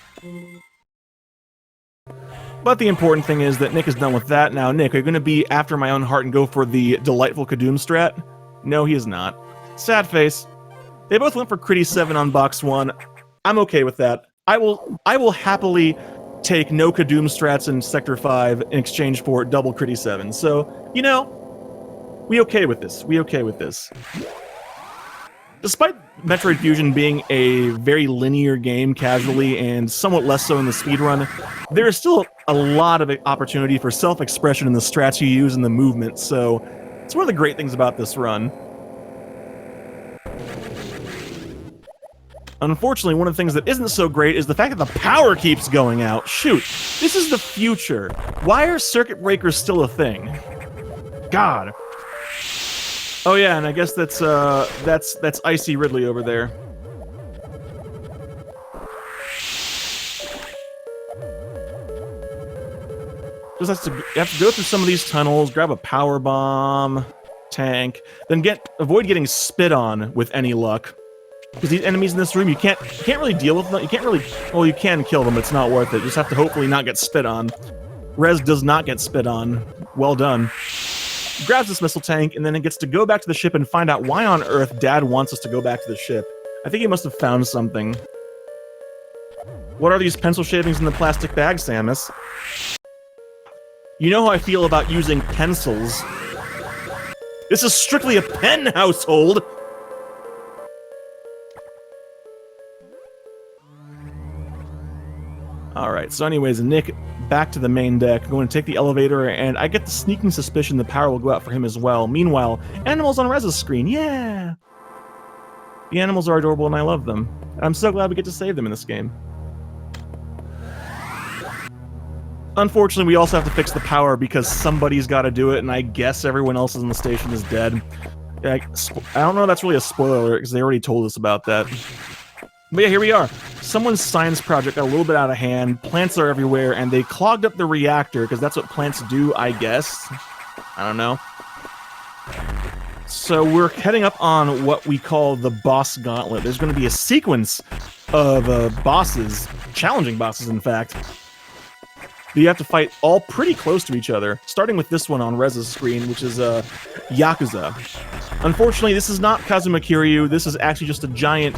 But the important thing is that Nick is done with that. Now, Nick, are you gonna be after my own heart and go for the delightful Kadoom strat? No, he is not. Sad face. They both went for Critty 7 on box 1. I'm okay with that. I will happily take no Kadoom strats in Sector 5 in exchange for double Critty 7. So, you know, we okay with this. We okay with this. Despite Metroid Fusion being a very linear game casually and somewhat less so in the speedrun, there is still a lot of opportunity for self-expression in the strats you use and the movement, so it's one of the great things about this run. Unfortunately, one of the things that isn't so great is the fact that the power keeps going out. Shoot, this is the future. Why are circuit breakers still a thing? God. Oh yeah, and I guess that's Icy Ridley over there. Just you have to go through some of these tunnels, grab a power bomb, tank, then avoid getting spit on with any luck. Because these enemies in this room, you can't really deal with them. You can't really, well, you can kill them, but it's not worth it. You just have to hopefully not get spit on. Rez does not get spit on. Well done. Grabs this missile tank, and then it gets to go back to the ship and find out why on earth Dad wants us to go back to the ship. I think he must have found something. What are these pencil shavings in the plastic bag, Samus? You know how I feel about using pencils This is strictly a pen household! Alright, so anyways, Nick, back to the main deck, going to take the elevator, and I get the sneaking suspicion the power will go out for him as well. Meanwhile, animals on Rez's screen, yeah! The animals are adorable and I love them. And I'm so glad we get to save them in this game. Unfortunately, we also have to fix the power because somebody's got to do it, and I guess everyone else in the station is dead. I don't know if that's really a spoiler, because they already told us about that. But yeah, here we are. Someone's science project got a little bit out of hand, plants are everywhere, and they clogged up the reactor, because that's what plants do, I guess. I don't know. So we're heading up on what we call the boss gauntlet. There's going to be a sequence of bosses, challenging bosses in fact, you have to fight all pretty close to each other, starting with this one on Rez's screen, which is Yakuza. Unfortunately, this is not Kazuma Kiryu, this is actually just a giant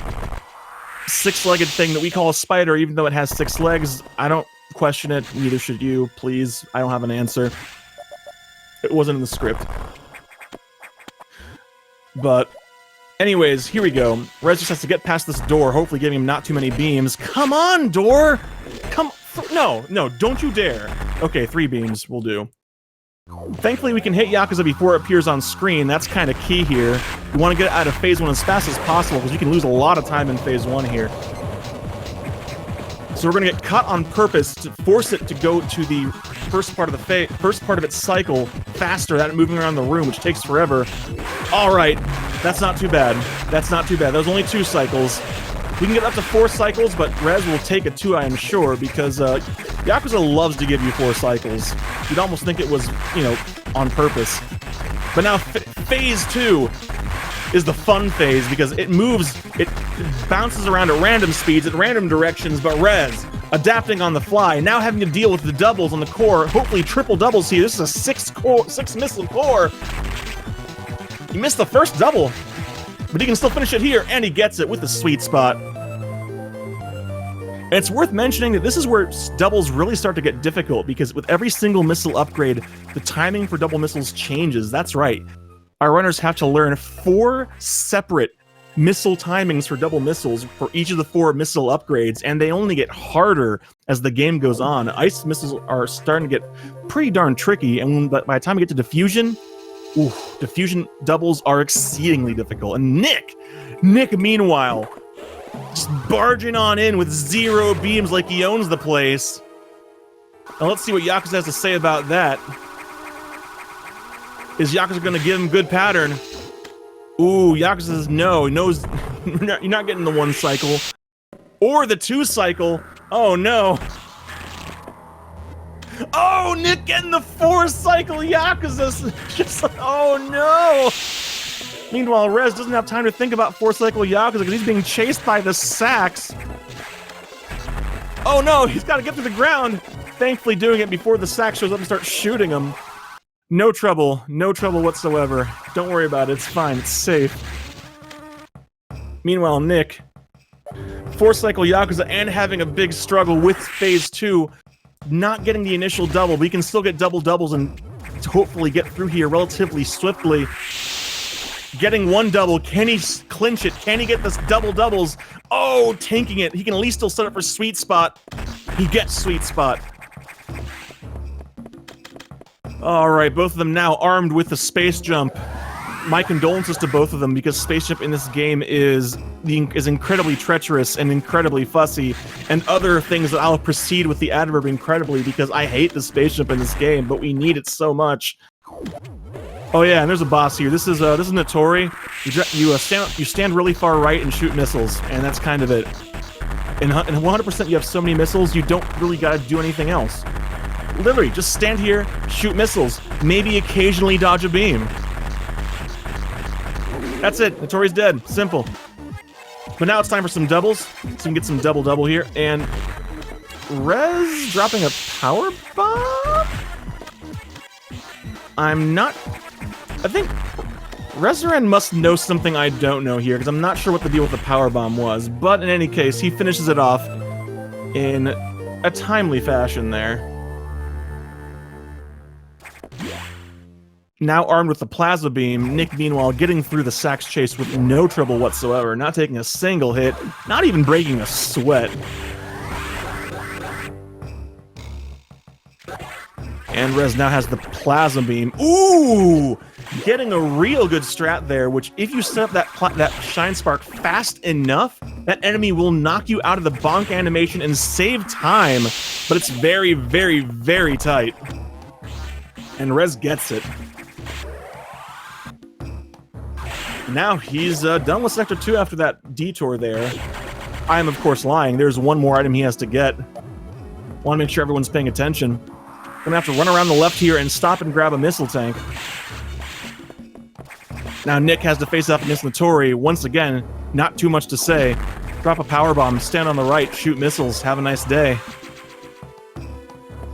six-legged thing that we call a spider, even though it has 6 legs. I don't question it, neither should you, please. I don't have an answer. It wasn't in the script. But, anyways, here we go. Rez just has to get past this door, hopefully giving him not too many beams. Come on, door! No, don't you dare. Okay, 3 beams will do. Thankfully, we can hit Yakuza before it appears on screen. That's kind of key here. We want to get out of Phase 1 as fast as possible, because you can lose a lot of time in Phase 1 here. So we're going to get cut on purpose to force it to go to the first part of its cycle faster than moving around the room, which takes forever. Alright, that's not too bad. That's not too bad. That was only 2 cycles. We can get up to 4 cycles, but Rez will take a 2, I am sure, because Yakuza loves to give you 4 cycles. You'd almost think it was, you know, on purpose. But now Phase 2 is the fun phase, because it moves, it bounces around at random speeds, at random directions, but Rez, adapting on the fly, now having to deal with the doubles on the core, hopefully triple doubles here. This is a 6 missile core. He missed the first double, but he can still finish it here, and he gets it with the sweet spot. And it's worth mentioning that this is where doubles really start to get difficult, because with every single missile upgrade, the timing for double missiles changes. That's right. Our runners have to learn 4 separate missile timings for double missiles for each of the 4 missile upgrades, and they only get harder as the game goes on. Ice missiles are starting to get pretty darn tricky, and by the time we get to diffusion, diffusion doubles are exceedingly difficult. And Nick, meanwhile, just barging on in with 0 beams like he owns the place. Now let's see what Yakuza has to say about that. Is Yakuza going to give him good pattern? Ooh, Yakuza says no. He knows you're not getting the 1 cycle. Or the 2 cycle. Oh no. Oh, Nick getting the 4 cycle Yakuza. Just like, oh no. Meanwhile, Rez doesn't have time to think about 4 cycle Yakuza because he's being chased by the sacks. Oh no, he's got to get to the ground. Thankfully doing it before the sack shows up and starts shooting him. No trouble whatsoever. Don't worry about it, it's fine, it's safe. Meanwhile, Nick, 4 cycle Yakuza and having a big struggle with Phase 2, not getting the initial double, but he can still get doubles and hopefully get through here relatively swiftly. Getting 1 double, can he clinch it? Can he get this doubles? Oh, tanking it. He can at least still set up for sweet spot. He gets sweet spot. Alright, both of them now armed with the space jump. My condolences to both of them, because space jump in this game is incredibly treacherous and incredibly fussy, and other things that I'll proceed with the adverb incredibly, because I hate the space jump in this game, but we need it so much. Oh yeah, and there's a boss here. This is Notori. You stand really far right and shoot missiles, and that's kind of it. In 100% you have so many missiles, you don't really gotta do anything else. Literally, just stand here, shoot missiles, maybe occasionally dodge a beam. That's it, Notori's dead, simple. But now it's time for some doubles, so we can get some double here, and Rez dropping a power bomb? I think Reseren must know something I don't know here, because I'm not sure what the deal with the power bomb was, but in any case, he finishes it off in a timely fashion there. Now armed with the plasma beam, Nick meanwhile getting through the Sack's chase with no trouble whatsoever, not taking a single hit, not even breaking a sweat. And Rez now has the plasma beam. Ooh! Getting a real good strat there, which if you set up that Shine Spark fast enough, that enemy will knock you out of the bonk animation and save time, but it's very, very, very tight. And Rez gets it. Now he's done with Sector 2 after that detour there. I am, of course, lying. There's one more item he has to get. Want to make sure everyone's paying attention. Gonna have to run around the left here and stop and grab a missile tank. Now Nick has to face off against Notori. Once again, not too much to say. Drop a power bomb, stand on the right, shoot missiles, have a nice day.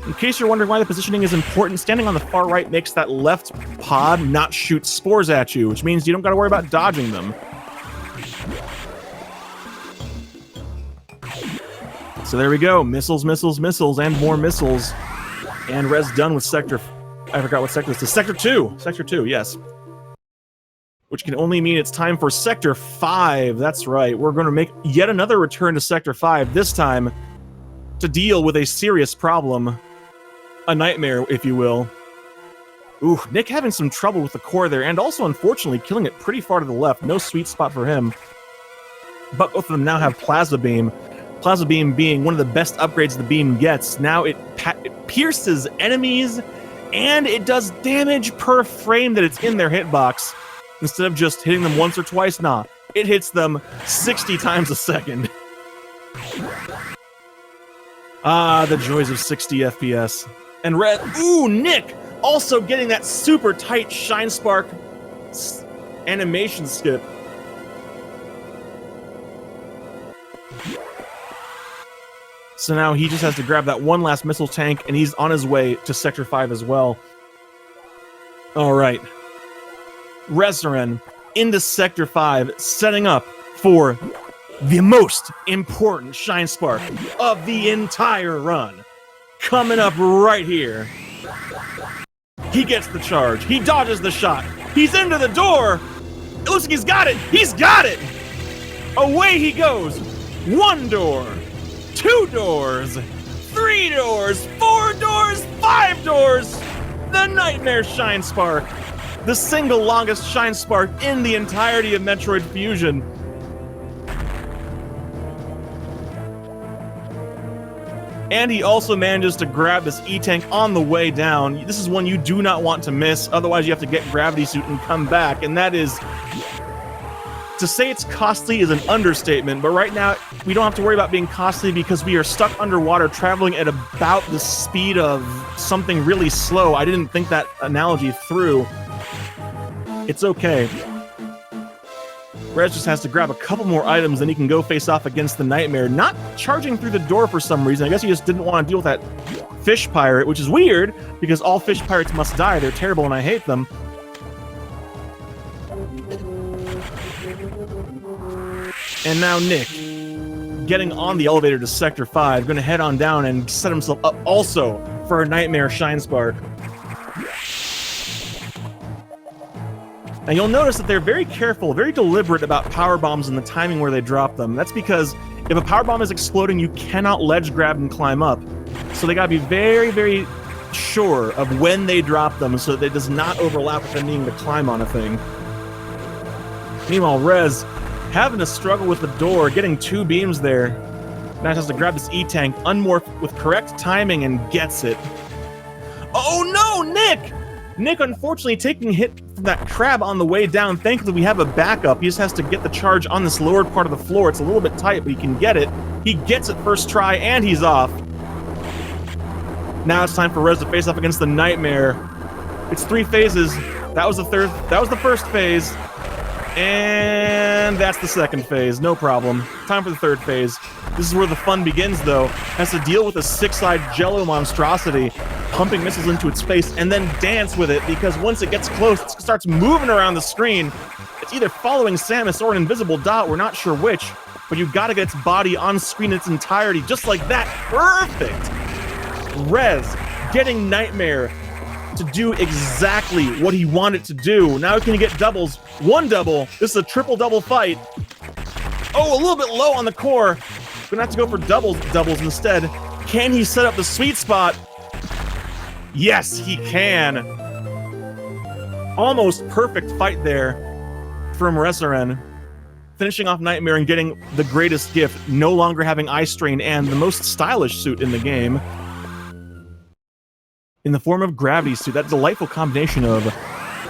In case you're wondering why the positioning is important, standing on the far right makes that left pod not shoot spores at you, which means you don't gotta worry about dodging them. So there we go, missiles, missiles, missiles, and more missiles. And Rez done with Sector... I forgot what sector this is. Sector 2! Sector 2, yes. Which can only mean it's time for Sector 5. That's right, we're going to make yet another return to Sector 5, this time to deal with a serious problem. A nightmare, if you will. Ooh, Nick having some trouble with the core there, and also, unfortunately, killing it pretty far to the left. No sweet spot for him. But both of them now have Plasma Beam. Plasma Beam being one of the best upgrades the beam gets. Now it pierces enemies, and it does damage per frame that it's in their hitbox. Instead of just hitting them once or twice, nah. It hits them 60 times a second. Ah, the joys of 60 FPS. And Red, ooh, Nick! Also getting that super tight Shine Spark animation skip. So now he just has to grab that one last missile tank, and he's on his way to Sector 5 as well. Alright. Reseren into Sector 5, setting up for the most important Shine Spark of the entire run. Coming up right here. He gets the charge. He dodges the shot. He's into the door. It looks like he's got it. He's got it. Away he goes. One door. 2 doors, 3 doors, 4 doors, 5 doors! The Nightmare Shine Spark! The single longest Shine Spark in the entirety of Metroid Fusion. And he also manages to grab this E-Tank on the way down. This is one you do not want to miss, otherwise you have to get Gravity Suit and come back, and that is... To say it's costly is an understatement, but right now we don't have to worry about being costly because we are stuck underwater traveling at about the speed of something really slow. I didn't think that analogy through. It's okay. Rez just has to grab a couple more items, then he can go face off against the Nightmare. Not charging through the door for some reason. I guess he just didn't want to deal with that fish pirate, which is weird because all fish pirates must die. They're terrible and I hate them. And now Nick, getting on the elevator to Sector 5, going to head on down and set himself up also for a Nightmare Shine Spark. Now you'll notice that they're very careful, very deliberate about power bombs and the timing where they drop them. That's because if a power bomb is exploding, you cannot ledge grab and climb up. So they gotta be very, very sure of when they drop them so that it does not overlap with them needing to climb on a thing. Meanwhile, Rez, having to struggle with the door, getting 2 beams there. Now has to grab this E-Tank, unmorph with correct timing, and gets it. Oh no, Nick! Nick, unfortunately, taking a hit from that crab on the way down. Thankfully, we have a backup. He just has to get the charge on this lower part of the floor. It's a little bit tight, but he can get it. He gets it first try, and he's off. Now it's time for Rez to face off against the Nightmare. It's 3 phases. That was the first phase. And that's the second phase, no problem. Time for the third phase. This is where the fun begins, though. Has to deal with a 6-eyed jello monstrosity, pumping missiles into its face, and then dance with it, because once it gets close, it starts moving around the screen. It's either following Samus or an invisible dot, we're not sure which, but you've got to get its body on screen in its entirety, just like that. Perfect! Rez, getting Nightmare to do exactly what he wanted to do. Now can he get doubles? One double. This is a triple double fight. Oh, a little bit low on the core. Gonna have to go for doubles instead. Can he set up the sweet spot? Yes, he can. Almost perfect fight there from Reseren. Finishing off Nightmare and getting the greatest gift, no longer having eye strain and the most stylish suit in the game. In the form of Gravity Suit, that delightful combination of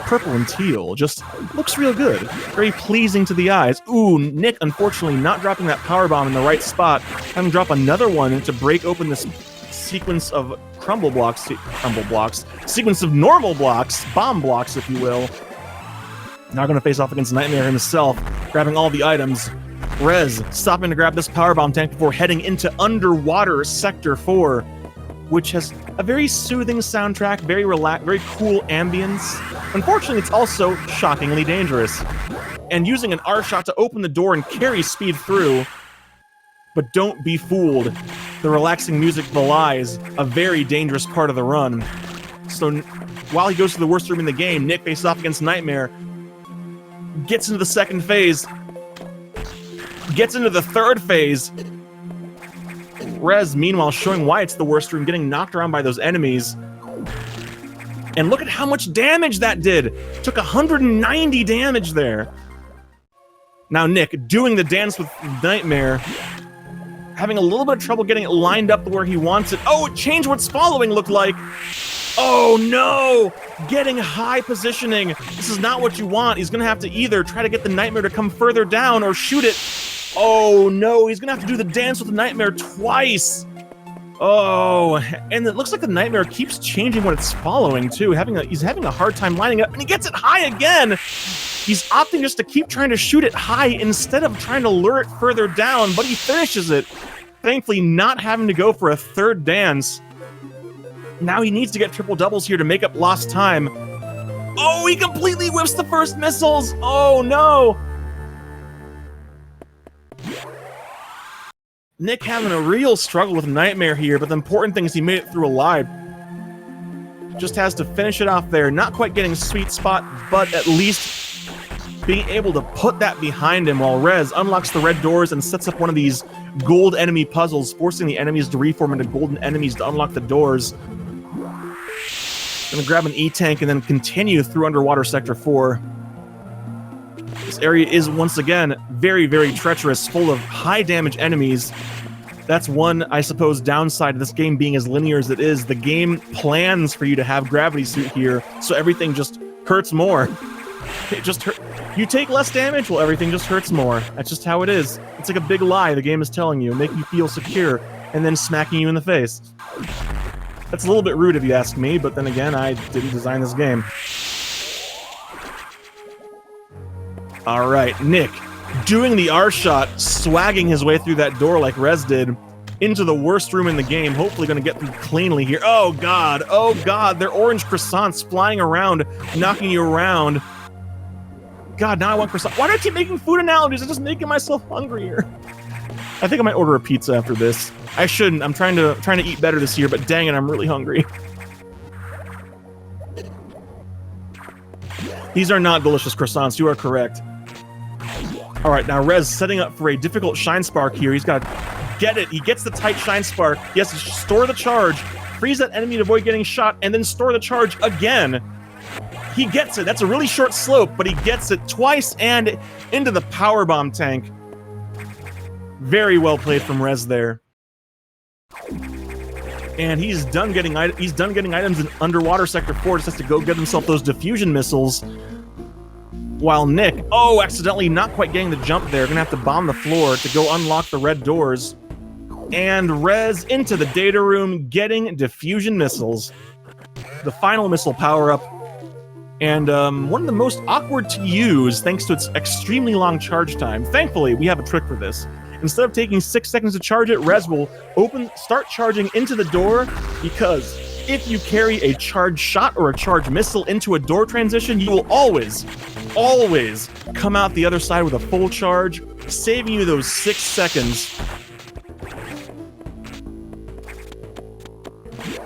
purple and teal just looks real good. Very pleasing to the eyes. Ooh, Nick unfortunately not dropping that power bomb in the right spot. Having to drop another one to break open this sequence of sequence of normal blocks, bomb blocks if you will. Now going to face off against Nightmare himself, grabbing all the items. Rez stopping to grab this power bomb tank before heading into underwater Sector 4, which has a very soothing soundtrack, very very cool ambience. Unfortunately, it's also shockingly dangerous. And using an R-shot to open the door and carry speed through. But don't be fooled. The relaxing music belies a very dangerous part of the run. So while he goes to the worst room in the game, Nick faces off against Nightmare, gets into the second phase, gets into the third phase. Rez, meanwhile, showing why it's the worst room, getting knocked around by those enemies. And look at how much damage that did. Took 190 damage there. Now Nick, doing the dance with Nightmare, having a little bit of trouble getting it lined up where he wants it. Oh, it changed what's following looked like. Oh no! Getting high positioning. This is not what you want. He's gonna have to either try to get the Nightmare to come further down or shoot it. Oh no, he's gonna have to do the dance with the Nightmare twice. Oh, and it looks like the Nightmare keeps changing what it's following too. He's having a hard time lining up, and he gets it high again. He's opting just to keep trying to shoot it high instead of trying to lure it further down, but he finishes it. Thankfully, not having to go for a third dance. Now he needs to get triple doubles here to make up lost time. Oh, he completely whiffs the first missiles. Oh no. Nick having a real struggle with Nightmare here, but the important thing is he made it through alive. Just has to finish it off there. Not quite getting a sweet spot, but at least being able to put that behind him while Rez unlocks the red doors and sets up one of these gold enemy puzzles, forcing the enemies to reform into golden enemies to unlock the doors. Gonna grab an E-tank and then continue through underwater Sector 4. This area is, once again, very, very treacherous, full of high damage enemies. That's one, I suppose, downside of this game being as linear as it is. The game plans for you to have Gravity Suit here, so everything just hurts more. It just hurt. You take less damage, well, everything just hurts more. That's just how it is. It's like a big lie the game is telling you, making you feel secure, and then smacking you in the face. That's a little bit rude if you ask me, but then again, I didn't design this game. Alright, Nick, doing the R-shot, swagging his way through that door like Rez did, into the worst room in the game, hopefully going to get through cleanly here. Oh god, they're orange croissants flying around, knocking you around. God, now I want croissant. Why do I keep making food analogies? I'm just making myself hungrier. I think I might order a pizza after this. I shouldn't. I'm trying to eat better this year, but dang it, I'm really hungry. These are not delicious croissants. You are correct. All right, now Rez setting up for a difficult shine spark here. He's got to get it. He gets the tight shine spark. He has to store the charge, freeze that enemy to avoid getting shot, and then store the charge again. He gets it. That's a really short slope, but he gets it twice and into the power bomb tank. Very well played from Rez there. And he's done getting items in underwater Sector 4. Just has to go get himself those diffusion missiles. While Nick, accidentally not quite getting the jump there. Gonna have to bomb the floor to go unlock the red doors. And Rez into the data room, getting diffusion missiles. The final missile power-up. And one of the most awkward to use thanks to its extremely long charge time. Thankfully, we have a trick for this. Instead of taking 6 seconds to charge it, Rez will start charging into the door, because if you carry a charged shot or a charged missile into a door transition, you will always come out the other side with a full charge, saving you those 6 seconds.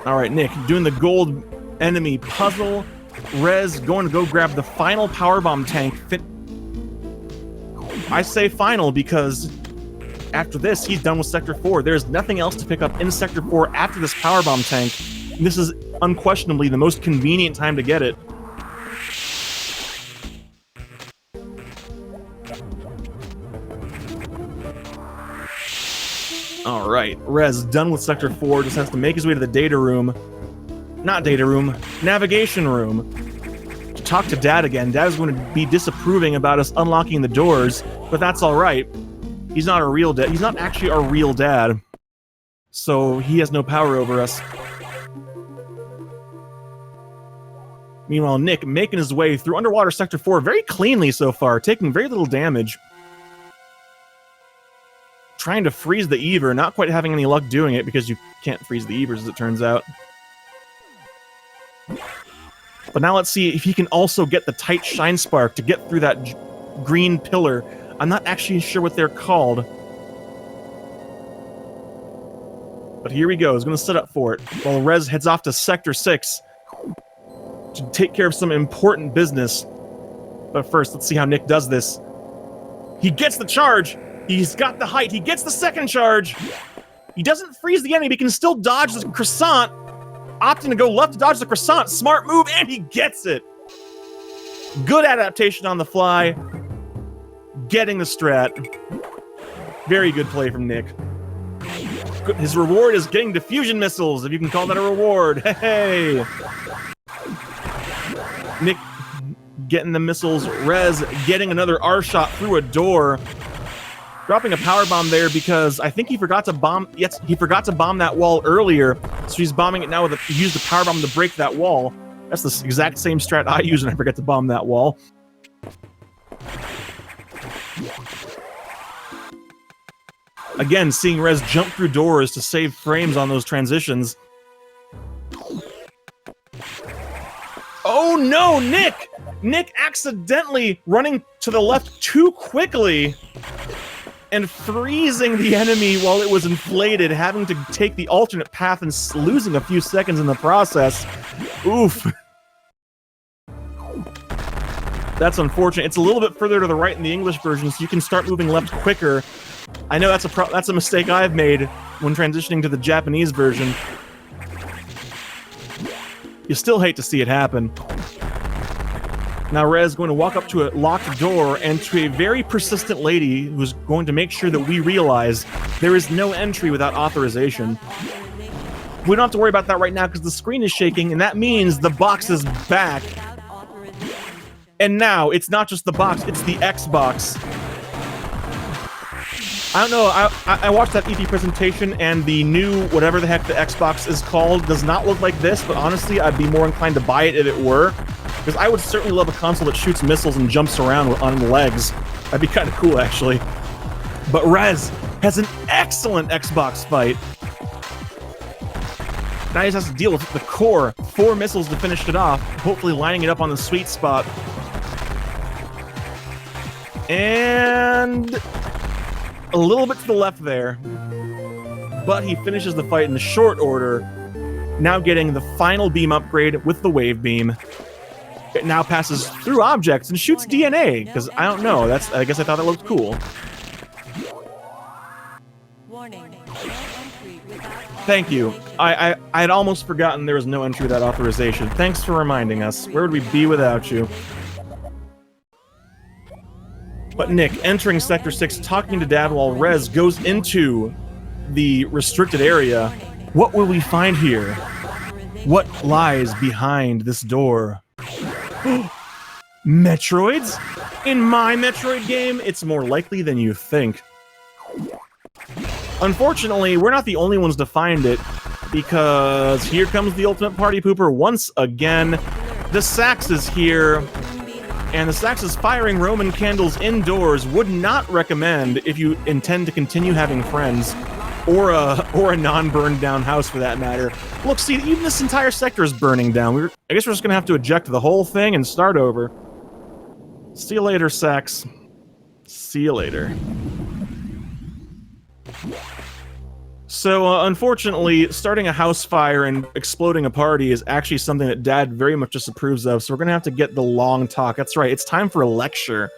All right, Nick, doing the gold enemy puzzle. Rez going to go grab the final powerbomb tank. I say final because after this, he's done with Sector 4. There's nothing else to pick up in Sector 4 after this powerbomb tank. This is unquestionably the most convenient time to get it. Alright, Rez done with Sector 4, just has to make his way to the data room. Not data room, navigation room. To talk to Dad again. Dad is going to be disapproving about us unlocking the doors, but that's alright. He's not a real dad. He's not actually our real dad. So he has no power over us. Meanwhile, Nick making his way through underwater Sector 4 very cleanly so far, taking very little damage. Trying to freeze the Ever, not quite having any luck doing it because you can't freeze the Evers as it turns out. But now let's see if he can also get the tight Shine Spark to get through that green pillar. I'm not actually sure what they're called. But here he goes, gonna set up for it. While Rez heads off to Sector 6 to take care of some important business. But first, let's see how Nick does this. He gets the charge! He's got the height, he gets the second charge! He doesn't freeze the enemy, but he can still dodge the croissant! Opting to go left to dodge the croissant, smart move, and he gets it! Good adaptation on the fly. Getting the strat. Very good play from Nick. His reward is getting diffusion missiles, if you can call that a reward. Hey! Nick getting the missiles. Rez getting another R-shot through a door. Dropping a power bomb there because I think he forgot to bomb. Yes, he forgot to bomb that wall earlier, so he's bombing it now with he used the power bomb to break that wall. That's the exact same strat I use when I forget to bomb that wall. Again, seeing Rez jump through doors to save frames on those transitions. Oh no, Nick! Nick accidentally running to the left too quickly and freezing the enemy while it was inflated, having to take the alternate path and losing a few seconds in the process. Oof. That's unfortunate. It's a little bit further to the right in the English version, so you can start moving left quicker. I know that's a mistake I've made when transitioning to the Japanese version. You still hate to see it happen. Now Rez going to walk up to a locked door and to a very persistent lady who's going to make sure that we realize there is no entry without authorization. We don't have to worry about that right now because the screen is shaking, and that means the box is back. And now, it's not just the box, it's the Xbox. I don't know, I watched that EP presentation, and the new, whatever the heck the Xbox is called, does not look like this, but honestly, I'd be more inclined to buy it if it were. Because I would certainly love a console that shoots missiles and jumps around on legs. That'd be kind of cool, actually. But Rez has an excellent Xbox fight. Now he just has to deal with the core. 4 missiles to finish it off, hopefully lining it up on the sweet spot. And a little bit to the left there. But he finishes the fight in short order. Now getting the final beam upgrade with the wave beam. It now passes through objects and shoots DNA, because I don't know, I guess I thought that looked cool. Thank you. I'd almost forgotten there was no entry without authorization. Thanks for reminding us. Where would we be without you? But Nick, entering Sector 6, talking to Dad while Rez goes into the restricted area. What will we find here? What lies behind this door? Metroids? In my Metroid game, it's more likely than you think. Unfortunately, we're not the only ones to find it, because here comes the ultimate party pooper once again. The Sax is here, and the Sax is firing Roman candles indoors. Would not recommend if you intend to continue having friends, or a non-burned down house for that matter. Look, see, even this entire sector is burning down. I guess we're just gonna have to eject the whole thing and start over. See you later, Sax. See you later. So, unfortunately, starting a house fire and exploding a party is actually something that Dad very much disapproves of, so we're gonna have to get the long talk. That's right, it's time for a lecture.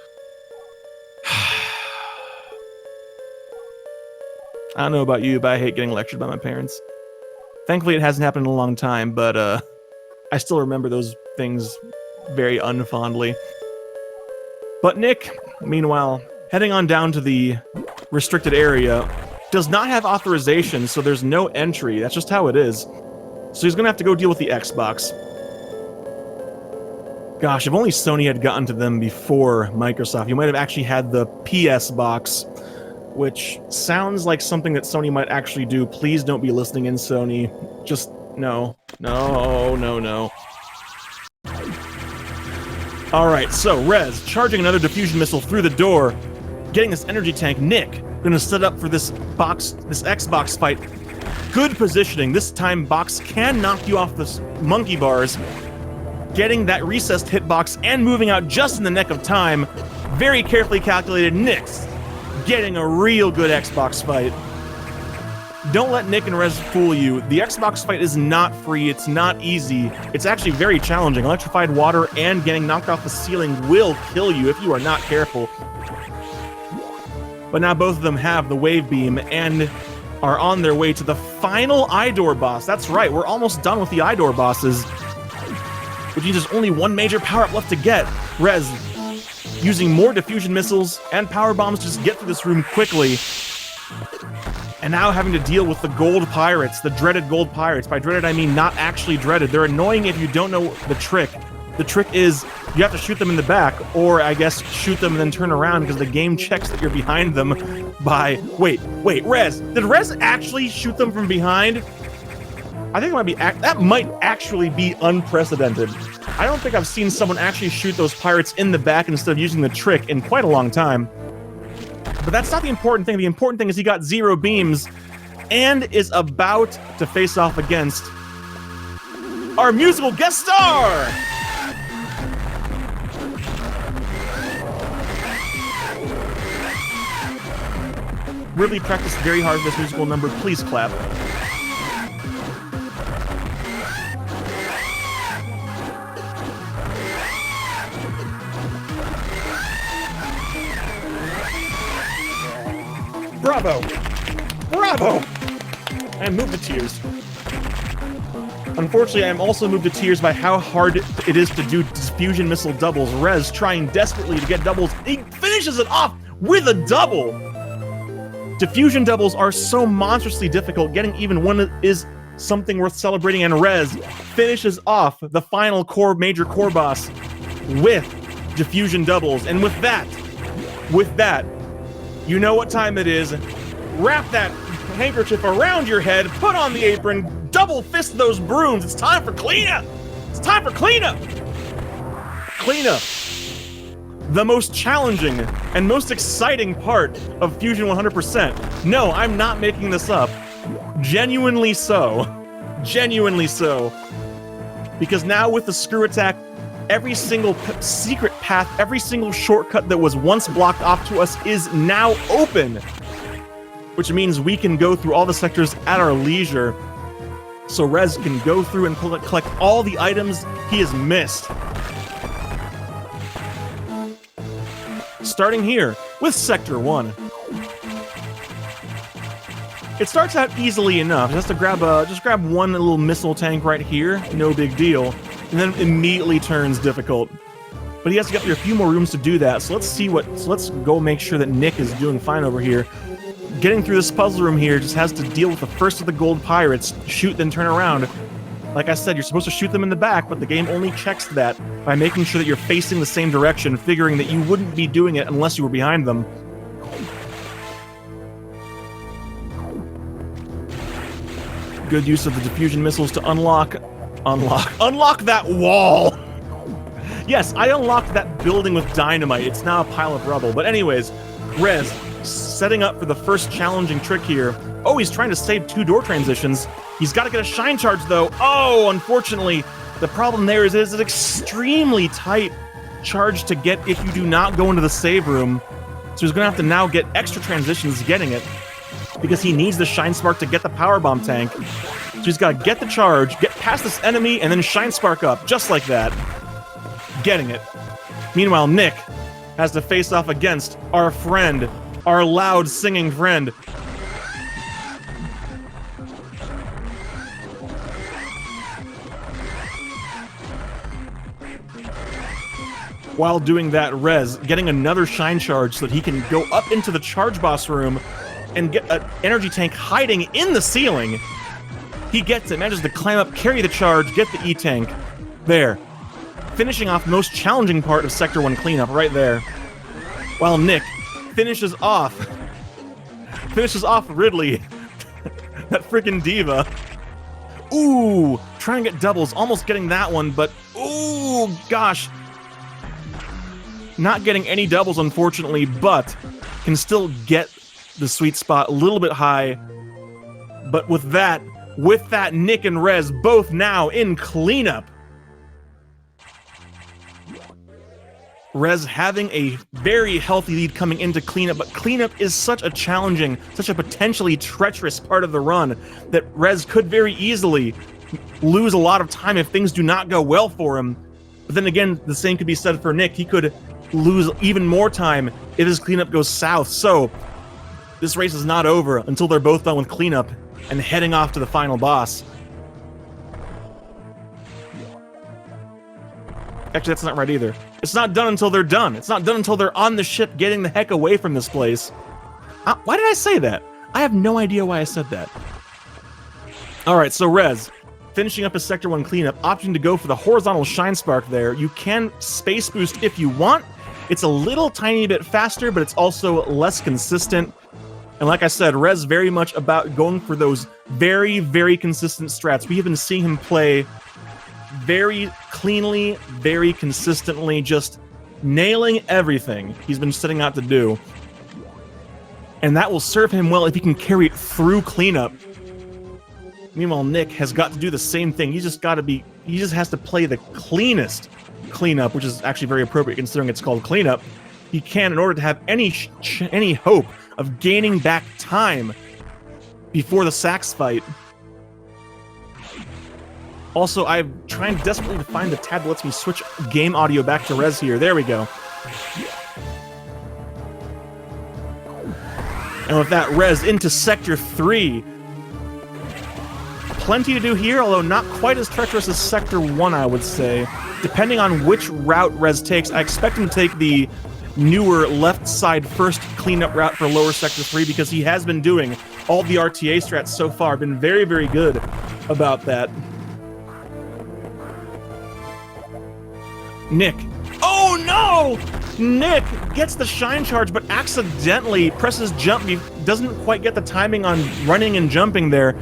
I don't know about you, but I hate getting lectured by my parents. Thankfully, it hasn't happened in a long time, but, I still remember those things very unfondly. But Nick, meanwhile, heading on down to the restricted area, does not have authorization, so there's no entry. That's just how it is. So he's gonna have to go deal with the Xbox. Gosh, if only Sony had gotten to them before Microsoft. You might have actually had the PS box, which sounds like something that Sony might actually do. Please don't be listening in, Sony. Just, no. No, no, no. Alright, so Rez, charging another diffusion missile through the door, getting this energy tank. Nick, gonna set up for this Xbox fight. Good positioning. This time, Box can knock you off the monkey bars. Getting that recessed hitbox and moving out just in the nick of time. Very carefully calculated. Nick's getting a real good Xbox fight. Don't let Nick and Rez fool you. The Xbox fight is not free. It's not easy. It's actually very challenging. Electrified water and getting knocked off the ceiling will kill you if you are not careful. But now both of them have the wave beam and are on their way to the final Idor boss. That's right, we're almost done with the Idor bosses. Which means there's only one major power-up left to get. Rez using more diffusion missiles and power bombs to just get through this room quickly. And now having to deal with the gold pirates, the dreaded gold pirates. By dreaded, I mean not actually dreaded. They're annoying if you don't know the trick. The trick is you have to shoot them in the back, or I guess shoot them and then turn around because the game checks that you're behind them by... Wait, Rez. Did Rez actually shoot them from behind? I think it might be... That might actually be unprecedented. I don't think I've seen someone actually shoot those pirates in the back instead of using the trick in quite a long time. But that's not the important thing. The important thing is he got 0 beams and is about to face off against our musical guest star! Really practiced very hard for this musical number. Please clap. Bravo! Bravo! I am moved to tears. Unfortunately, I am also moved to tears by how hard it is to do diffusion missile doubles. Rez trying desperately to get doubles. He finishes it off with a double! Diffusion doubles are so monstrously difficult. Getting even one is something worth celebrating, and Rez finishes off the final major core boss with diffusion doubles. And with that, you know what time it is. Wrap that handkerchief around your head, put on the apron, double fist those brooms. It's time for cleanup. It's time for cleanup. Cleanup. The most challenging and most exciting part of Fusion 100%. No, I'm not making this up. Genuinely so. Genuinely so. Because now with the screw attack, every single secret path, every single shortcut that was once blocked off to us is now open. Which means we can go through all the sectors at our leisure. So Rez can go through and collect all the items he has missed. Starting here with Sector 1. It starts out easily enough. Just grab one little missile tank right here, no big deal, and then immediately turns difficult. But he has to get through a few more rooms to do that. So let's go make sure that Nick is doing fine over here. Getting through this puzzle room here just has to deal with the first of the gold pirates. Shoot, then turn around. Like I said, you're supposed to shoot them in the back, but the game only checks that by making sure that you're facing the same direction, figuring that you wouldn't be doing it unless you were behind them. Good use of the diffusion missiles to unlock that wall! Yes, I unlocked that building with dynamite. It's now a pile of rubble. But anyways, Rez, setting up for the first challenging trick here. Oh, he's trying to save 2 door transitions. He's got to get a shine charge, though. Oh, unfortunately, the problem there is it is an extremely tight charge to get if you do not go into the save room. So he's going to have to now get extra transitions getting it. because he needs the Shine Spark to get the Power Bomb tank. So he's got to get the charge, get past this enemy, and then Shine Spark up, just like that. Getting it. Meanwhile, Nick has to face off against our friend, our loud singing friend. While doing that, Rez getting another Shine Charge so that he can go up into the Charge Boss room and get an energy tank hiding in the ceiling. He gets it, manages to climb up, carry the charge, get the E-tank. There. Finishing off the most challenging part of Sector 1 cleanup right there. While Nick finishes off Ridley, that freaking diva. Ooh, trying to get doubles, almost getting that one, but ooh, gosh. Not getting any doubles, unfortunately, but can still get the sweet spot a little bit high. But with that, Nick and Rez both now in cleanup. Rez having a very healthy lead coming into cleanup, but cleanup is such a challenging, such a potentially treacherous part of the run that Rez could very easily lose a lot of time if things do not go well for him. But then again, the same could be said for Nick. He could lose even more time if his cleanup goes south. So this race is not over until they're both done with cleanup and heading off to the final boss. Actually, that's not right either. It's not done until they're done. It's not done until they're on the ship getting the heck away from this place. Why did I say that? I have no idea why I said that. Alright, so Rez, finishing up his Sector 1 cleanup, opting to go for the horizontal Shine Spark there. You can space boost if you want. It's a little tiny bit faster, but it's also less consistent. And like I said, Rez very much about going for those very, very consistent strats. We have been seeing him play very cleanly, very consistently, just nailing everything he's been setting out to do. And that will serve him well if he can carry it through cleanup. Meanwhile, Nick has got to do the same thing. He just has to play the cleanest cleanup, which is actually very appropriate considering it's called cleanup. He can in order to have any hope of gaining back time before the Sax fight. Also, I'm trying desperately to find the tab that lets me switch game audio back to Rez here. There we go. And with that, Rez into Sector 3. Plenty to do here, although not quite as treacherous as Sector 1, I would say. Depending on which route Rez takes, I expect him to take the newer left side first cleanup route for lower Sector 3 because he has been doing all the RTA strats so far. Been very, very good about that. Nick. Oh no! Nick gets the Shine Charge, but accidentally presses jump. He doesn't quite get the timing on running and jumping there.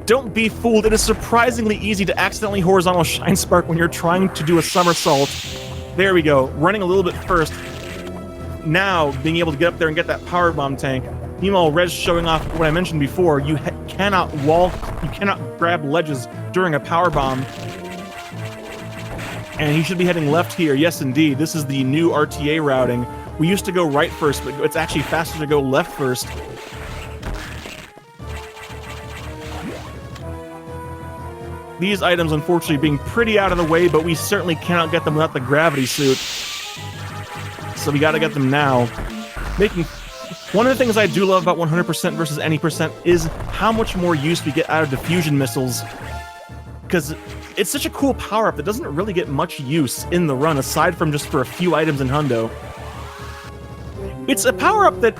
Don't be fooled. It is surprisingly easy to accidentally horizontal Shine Spark when you're trying to do a somersault. There we go. Running a little bit first. Now, being able to get up there and get that Power Bomb tank. Meanwhile, Rez showing off what I mentioned before. You cannot grab ledges during a Power Bomb. And he should be heading left here. Yes, indeed. This is the new RTA routing. We used to go right first, but it's actually faster to go left first. These items, unfortunately, being pretty out of the way, but we certainly cannot get them without the gravity suit. So we gotta get them now. One of the things I do love about 100% versus any percent is how much more use we get out of diffusion missiles. Because it's such a cool power-up that doesn't really get much use in the run, aside from just for a few items in Hundo. It's a power-up that,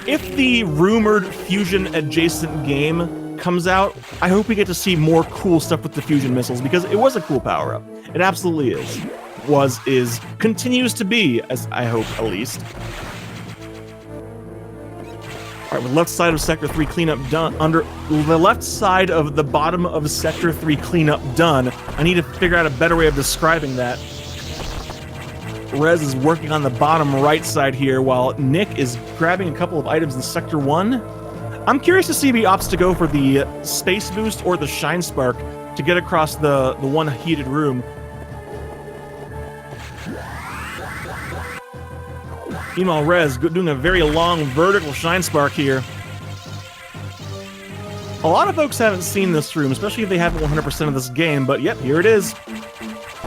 if the rumored fusion-adjacent game comes out, I hope we get to see more cool stuff with the fusion missiles, because it was a cool power-up. It absolutely is. Was, is, continues to be, as I hope, at least. Alright, with left side of Sector 3 cleanup done, under the left side of the bottom of Sector 3 cleanup done. I need to figure out a better way of describing that. Rez is working on the bottom right side here, while Nick is grabbing a couple of items in Sector 1. I'm curious to see if he opts to go for the Space Boost or the Shine Spark to get across the one heated room. Meanwhile, Rez doing a very long vertical Shine Spark here. A lot of folks haven't seen this room, especially if they haven't 100% of this game, but yep, here it is.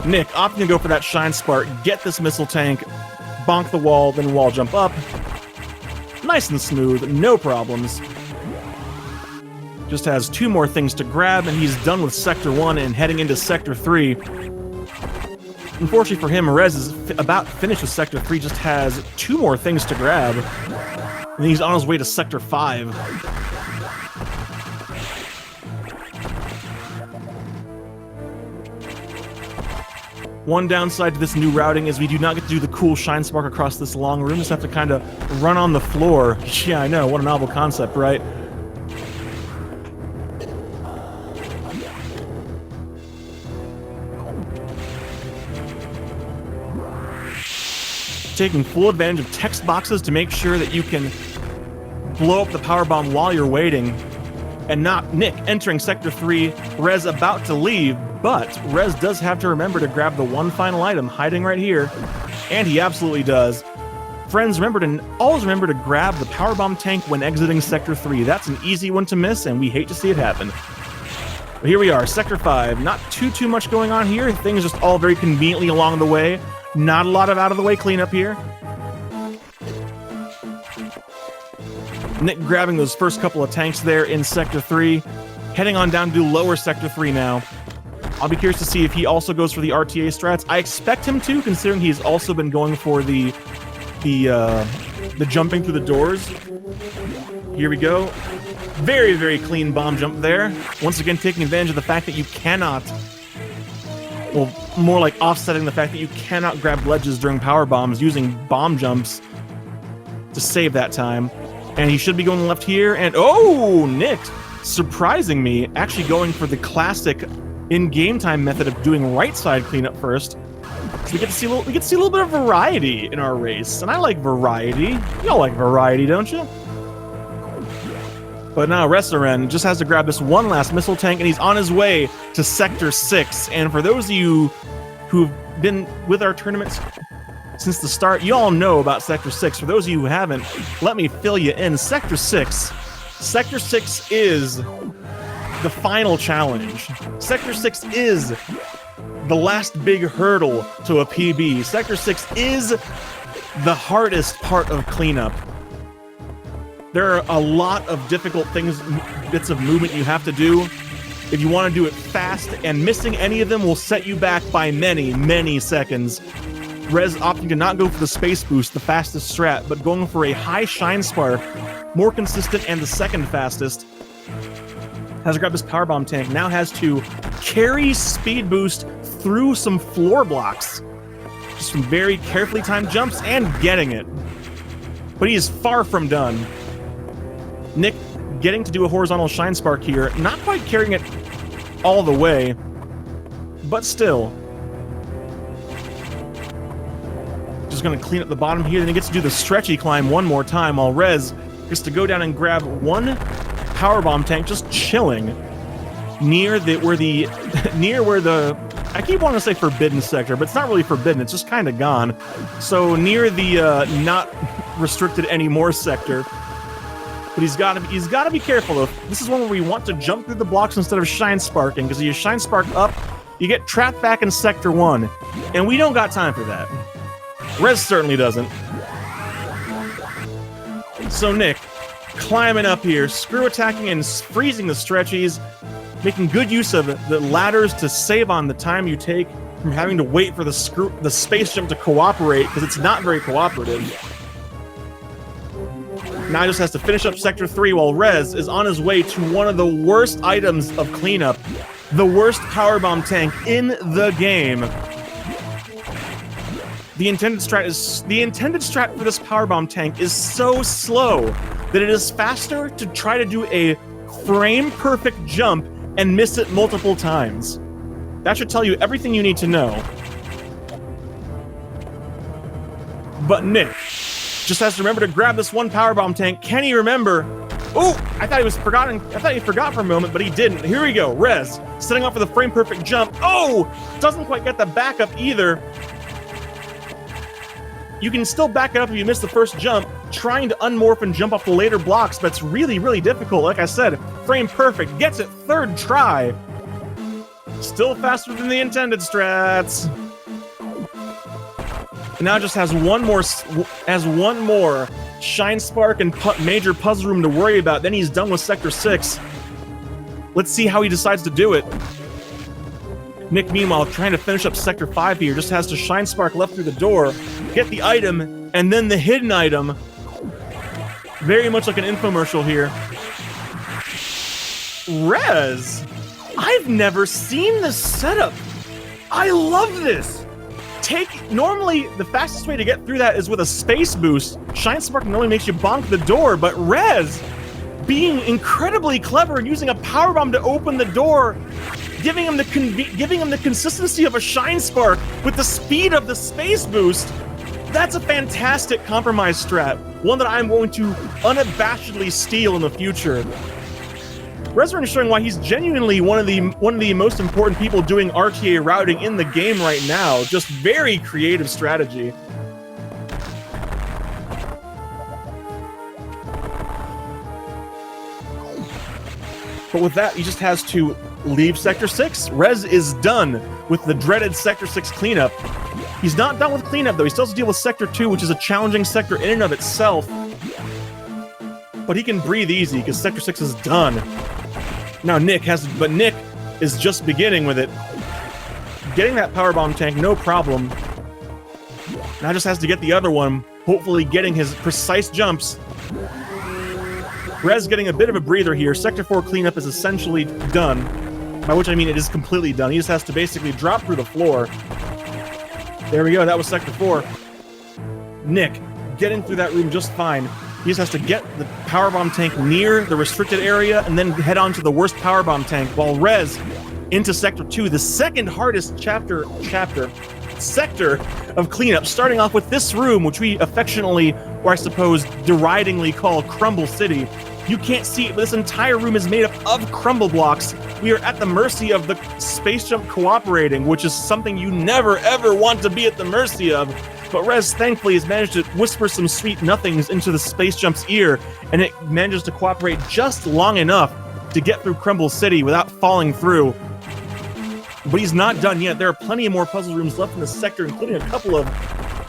Nick opting to go for that Shine Spark, get this missile tank, bonk the wall, then wall jump up. Nice and smooth, no problems. Just has 2 more things to grab, and he's done with Sector 1 and heading into Sector 3. Unfortunately for him, Rez is about finished with Sector 3, just has 2 more things to grab. And he's on his way to Sector 5. One downside to this new routing is we do not get to do the cool Shine Spark across this long room, just have to kind of run on the floor. Yeah, I know, what a novel concept, right? Taking full advantage of text boxes to make sure that you can blow up the power bomb while you're waiting. And not Nick entering Sector 3, Rez about to leave, but Rez does have to remember to grab the one final item hiding right here, and he absolutely does. Friends, always remember to grab the power bomb tank when exiting Sector 3. That's an easy one to miss, and we hate to see it happen. But here we are, Sector 5. Not too much going on here. Things just all very conveniently along the way. Not a lot of out-of-the-way cleanup here. Nick grabbing those first couple of tanks there in Sector 3. Heading on down to lower Sector 3 now. I'll be curious to see if he also goes for the RTA strats. I expect him to, considering he's also been going for the jumping through the doors. Here we go. Very, very clean bomb jump there. Once again, taking advantage of the fact that you cannot... Well, more like offsetting the fact that you cannot grab ledges during power bombs, using bomb jumps to save that time. And he should be going left here, and oh, Nick, surprising me, actually going for the classic in-game time method of doing right side cleanup first. So we get to see a little bit of variety in our race, and I like variety. Y'all like variety, don't you? But now Reseren just has to grab this one last missile tank, and he's on his way to Sector 6. And for those of you who've been with our tournaments since the start, you all know about Sector 6. For those of you who haven't, let me fill you in. Sector 6 is the final challenge. Sector 6 is the last big hurdle to a PB. Sector 6 is the hardest part of cleanup. There are a lot of difficult things, bits of movement you have to do. If you want to do it fast, and missing any of them will set you back by many, many seconds. Rez opting to not go for the space boost, the fastest strat, but going for a high Shine Spark, more consistent and the second fastest. Has to grab this power bomb tank, now has to carry speed boost through some floor blocks. Just some very carefully timed jumps and getting it. But he is far from done. Nick getting to do a horizontal Shine Spark here, not quite carrying it all the way, but still. Just gonna clean up the bottom here, then he gets to do the stretchy climb one more time, while Rez gets to go down and grab one power bomb tank, just chilling near where the I keep wanting to say forbidden sector, but it's not really forbidden, it's just kind of gone. So near the not restricted anymore sector. But he's got to be careful though. This is one where we want to jump through the blocks instead of Shine Sparking, because if you Shine Spark up, you get trapped back in Sector 1, and we don't got time for that. Rez certainly doesn't. So Nick, climbing up here, screw attacking and freezing the stretchies, making good use of the ladders to save on the time you take from having to wait for the space jump to cooperate, because it's not very cooperative. Now he just has to finish up Sector 3 while Rez is on his way to one of the worst items of cleanup, the worst power bomb tank in the game. The intended strat for this power bomb tank is so slow that it is faster to try to do a frame-perfect jump and miss it multiple times. That should tell you everything you need to know. But Nick just has to remember to grab this one power bomb tank. Can he remember? Oh, I thought he forgot for a moment, but he didn't. Here we go. Rez setting up for the frame perfect jump. Oh, doesn't quite get the backup either. you can still back it up if you miss the first jump, trying to unmorph and jump off the later blocks, but it's really, really difficult. Like I said, frame perfect, gets it third try. Still faster than the intended strats. And now just has one more Shine Spark and major puzzle room to worry about. Then he's done with Sector 6. Let's see how he decides to do it. Nick, meanwhile, trying to finish up Sector 5 here, just has to Shine Spark left through the door, get the item, and then the hidden item. Very much like an infomercial here. Rez! I've never seen this setup! I love this! Normally, the fastest way to get through that is with a space boost. Shine Spark normally makes you bonk the door, but Rez, being incredibly clever and using a powerbomb to open the door, giving him the consistency of a Shine Spark with the speed of the space boost. That's a fantastic compromise strat, one that I'm going to unabashedly steal in the future. Reseren is showing why he's genuinely one of the most important people doing RTA routing in the game right now. Just very creative strategy. But with that, he just has to leave Sector 6. Rez is done with the dreaded Sector 6 cleanup. He's not done with cleanup, though. He still has to deal with Sector 2, which is a challenging sector in and of itself. But he can breathe easy, because Sector 6 is done. Now Nick is just beginning with it. Getting that powerbomb tank, no problem. Now just has to get the other one, hopefully getting his precise jumps. Rez getting a bit of a breather here. Sector 4 cleanup is essentially done. By which I mean it is completely done. He just has to basically drop through the floor. There we go, that was Sector 4. Nick, getting through that room just fine. He just has to get the powerbomb tank near the restricted area and then head on to the worst powerbomb tank, while Rez into Sector 2, the second hardest sector of cleanup, starting off with this room, which we affectionately, or I suppose deridingly, call Crumble City. You can't see it, but this entire room is made up of crumble blocks. We are at the mercy of the space jump cooperating, which is something you never ever want to be at the mercy of. But Rez thankfully has managed to whisper some sweet nothings into the space jump's ear, and it manages to cooperate just long enough to get through Crumble City without falling through. But he's not done yet. There are plenty of more puzzle rooms left in the sector, including a couple of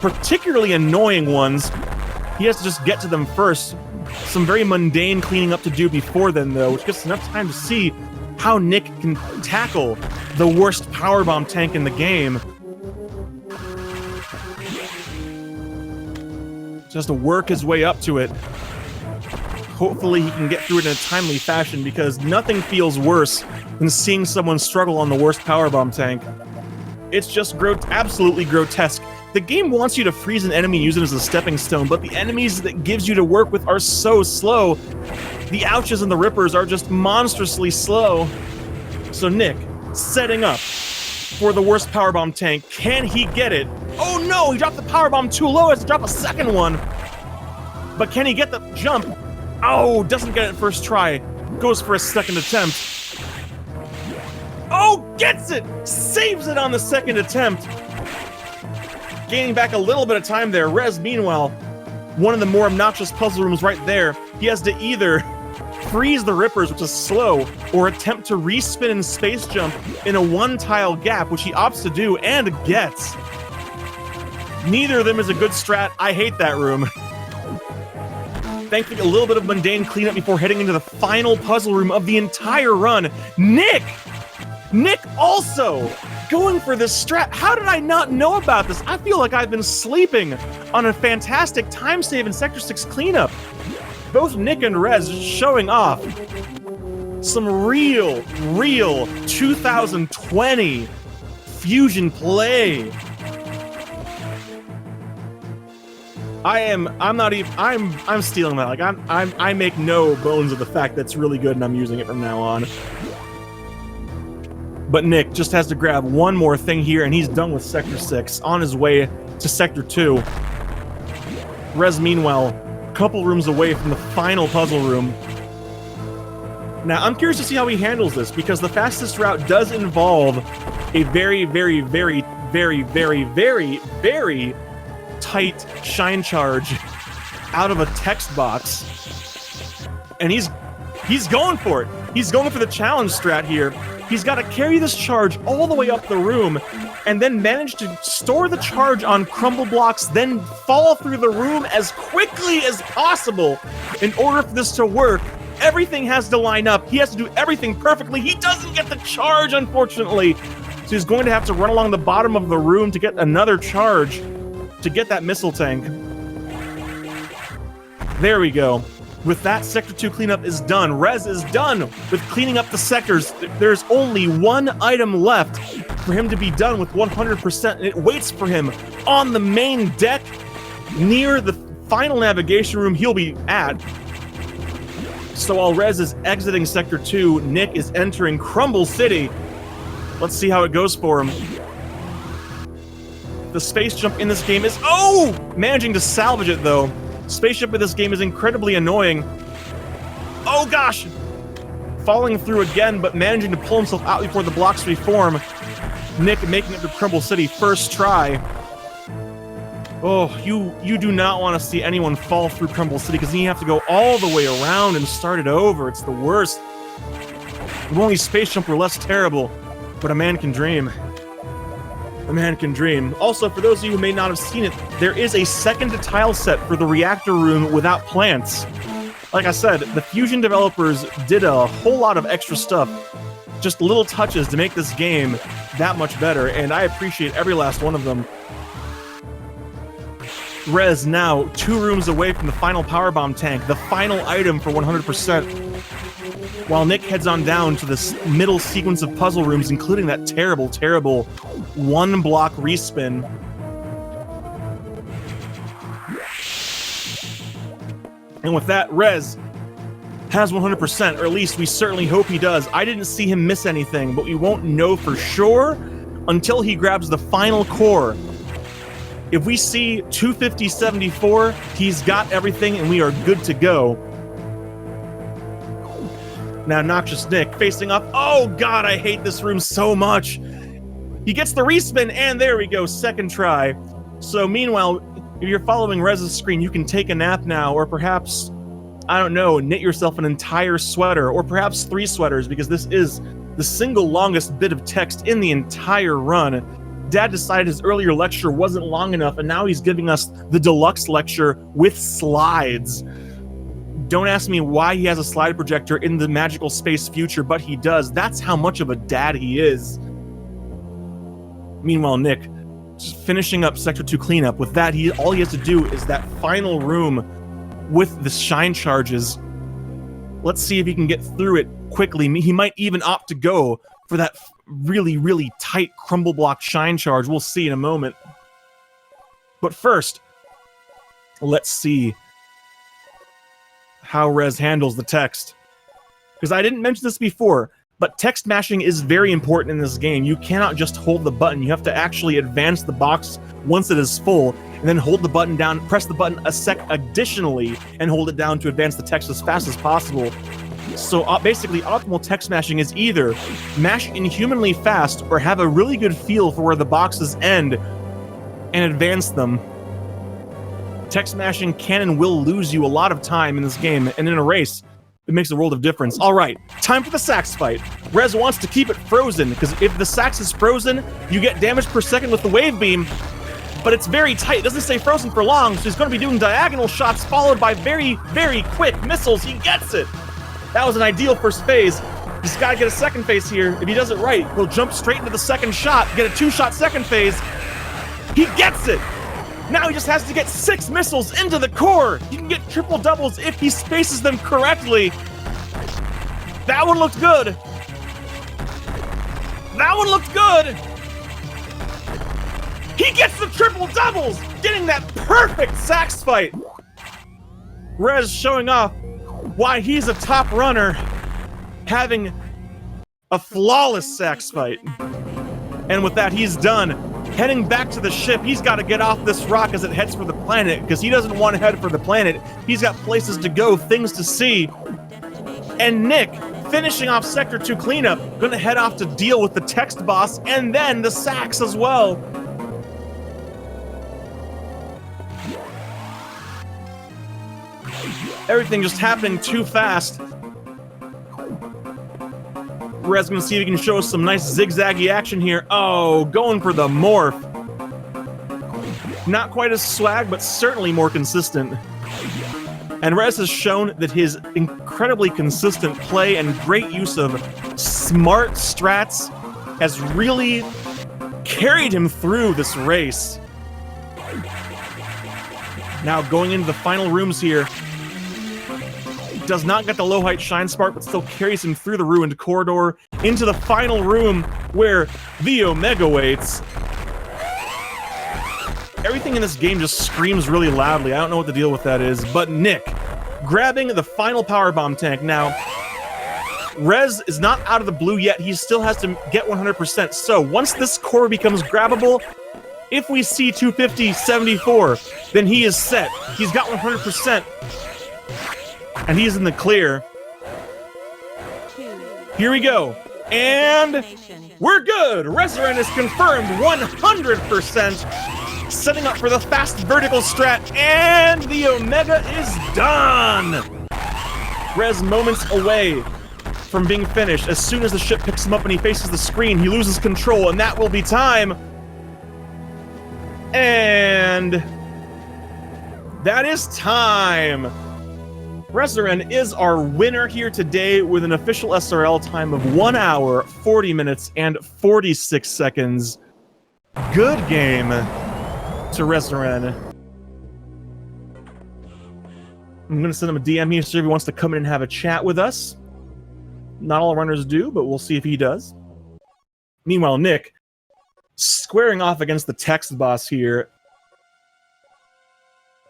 particularly annoying ones. He has to just get to them first. Some very mundane cleaning up to do before then, though, which gives us enough time to see how Nick can tackle the worst powerbomb tank in the game. Just to work his way up to it. Hopefully he can get through it in a timely fashion, because nothing feels worse than seeing someone struggle on the worst powerbomb tank. It's just absolutely grotesque. The game wants you to freeze an enemy and use it as a stepping stone, but the enemies that it gives you to work with are so slow. The ouches and the rippers are just monstrously slow. So Nick, setting up for the worst powerbomb tank. Can he get it? Oh no, he dropped the powerbomb too low, has to drop a second one. But can he get the jump? Oh, doesn't get it first try. Goes for a second attempt. Oh, gets it! Saves it on the second attempt. Gaining back a little bit of time there. Rez, meanwhile, one of the more obnoxious puzzle rooms right there. He has to either freeze the rippers, which is slow, or attempt to respin and space jump in a one-tile gap, which he opts to do and gets. Neither of them is a good strat. I hate that room. Thankfully, a little bit of mundane cleanup before heading into the final puzzle room of the entire run. Nick also going for this strat. How did I not know about this? I feel like I've been sleeping on a fantastic time save in Sector 6 cleanup. Both Nick and Rez showing off some real 2020 fusion play. I'm stealing that. Like I make no bones of the fact that's really good, and I'm using it from now on. But Nick just has to grab one more thing here, and he's done with Sector 6, on his way to Sector 2. Rez, meanwhile, a couple rooms away from the final puzzle room. Now, I'm curious to see how he handles this, because the fastest route does involve a very tight shine charge out of a text box. And he's going for it. He's going for the challenge strat here. He's got to carry this charge all the way up the room and then manage to store the charge on crumble blocks, then fall through the room as quickly as possible. In order for this to work, everything has to line up. He has to do everything perfectly. He doesn't get the charge, unfortunately. So he's going to have to run along the bottom of the room to get another charge to get that missile tank. There we go. With that, Sector 2 cleanup is done. Rez is done with cleaning up the sectors. There's only one item left for him to be done with 100%, and it waits for him on the main deck near the final navigation room he'll be at. So while Rez is exiting Sector 2, Nick is entering Crumble City. Let's see how it goes for him. The space jump in this game is, managing to salvage it though. Space jump in this game is incredibly annoying. Oh gosh! Falling through again, but managing to pull himself out before the blocks reform. Nick making it to Crumble City first try. Oh, you do not want to see anyone fall through Crumble City, because then you have to go all the way around and start it over. It's the worst. If only space jump were less terrible, but a man can dream. A man can dream. Also, for those of you who may not have seen it, there is a second tile set for the reactor room without plants. Like I said, the Fusion developers did a whole lot of extra stuff, just little touches to make this game that much better, and I appreciate every last one of them. Rez now 2 rooms away from the final powerbomb tank, the final item for 100%. While Nick heads on down to this middle sequence of puzzle rooms, including that terrible, terrible 1-block respin. And with that, Rez has 100%, or at least we certainly hope he does. I didn't see him miss anything, but we won't know for sure until he grabs the final core. If we see 250-74, he's got everything and we are good to go. Now Noxious Nick facing up. Oh god, I hate this room so much. He gets the respin, and there we go, second try. So meanwhile, if you're following Rez's screen, you can take a nap now, or perhaps, I don't know, knit yourself an entire sweater, or perhaps 3 sweaters, because this is the single longest bit of text in the entire run. Dad decided his earlier lecture wasn't long enough, and now he's giving us the deluxe lecture with slides. Don't ask me why he has a slide projector in the magical space future, but he does. That's how much of a dad he is. Meanwhile, Nick, just finishing up Sector 2 cleanup. With that, all he has to do is that final room with the shine charges. Let's see if he can get through it quickly. He might even opt to go for that really, really tight crumble block shine charge. We'll see in a moment. But first, let's see how Rez handles the text. Because I didn't mention this before, but text mashing is very important in this game. You cannot just hold the button. You have to actually advance the box once it is full, and then hold the button down, press the button a sec additionally, and hold it down to advance the text as fast as possible. So basically, optimal text mashing is either mash inhumanly fast or have a really good feel for where the boxes end and advance them. Text mashing can and will lose you a lot of time in this game, and in a race, it makes a world of difference. All right, time for the sax fight. Rez wants to keep it frozen, because if the sax is frozen, you get damage per second with the wave beam, but it's very tight. It doesn't stay frozen for long, so he's going to be doing diagonal shots followed by very, very quick missiles. He gets it. That was an ideal first phase. He's got to get a second phase here. If he does it right, he'll jump straight into the second shot, get a 2-shot second phase. He gets it. Now he just has to get 6 missiles into the core. He can get triple doubles if he spaces them correctly. That one looked good. That one looked good. He gets the triple doubles, getting that perfect sax fight. Rez showing off why he's a top runner, having a flawless sax fight. And with that, he's done. Heading back to the ship, he's got to get off this rock as it heads for the planet, because he doesn't want to head for the planet. He's got places to go, things to see. And Nick, finishing off Sector 2 cleanup, gonna head off to deal with the text boss and then the sax as well. Everything just happening too fast. Rez gonna see if he can show us some nice zigzaggy action here. Oh, going for the morph. Not quite as swag, but certainly more consistent. And Rez has shown that his incredibly consistent play and great use of smart strats has really carried him through this race. Now going into the final rooms here. Does not get the low height shine spark, but still carries him through the ruined corridor into the final room where the Omega waits. Everything in this game just screams really loudly. I don't know what the deal with that is, but Nick grabbing the final power bomb tank. Now, Rez is not out of the blue yet. He still has to get 100%. So once this core becomes grabbable, if we see 250, 74, then he is set. He's got 100%. And he's in the clear. Here we go. And we're good. Reseren is confirmed 100%. Setting up for the fast vertical strat. And the Omega is done. Rez moments away from being finished. As soon as the ship picks him up and he faces the screen, he loses control. And that will be time. And that is time. Reseren is our winner here today with an official SRL time of 1 hour, 40 minutes, and 46 seconds. Good game to Reseren. I'm going to send him a DM here, see if he wants to come in and have a chat with us. Not all runners do, but we'll see if he does. Meanwhile, Nick, squaring off against the text boss here.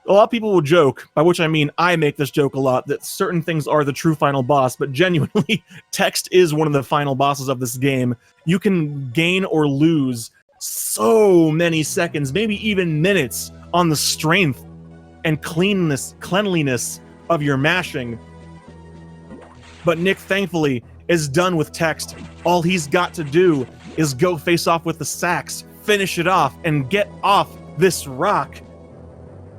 A lot of people will joke, by which I mean I make this joke a lot, that certain things are the true final boss, but genuinely, text is one of the final bosses of this game. You can gain or lose so many seconds, maybe even minutes, on the strength and cleanliness of your mashing. But Nick, thankfully, is done with text. All he's got to do is go face off with the sax, finish it off, and get off this rock.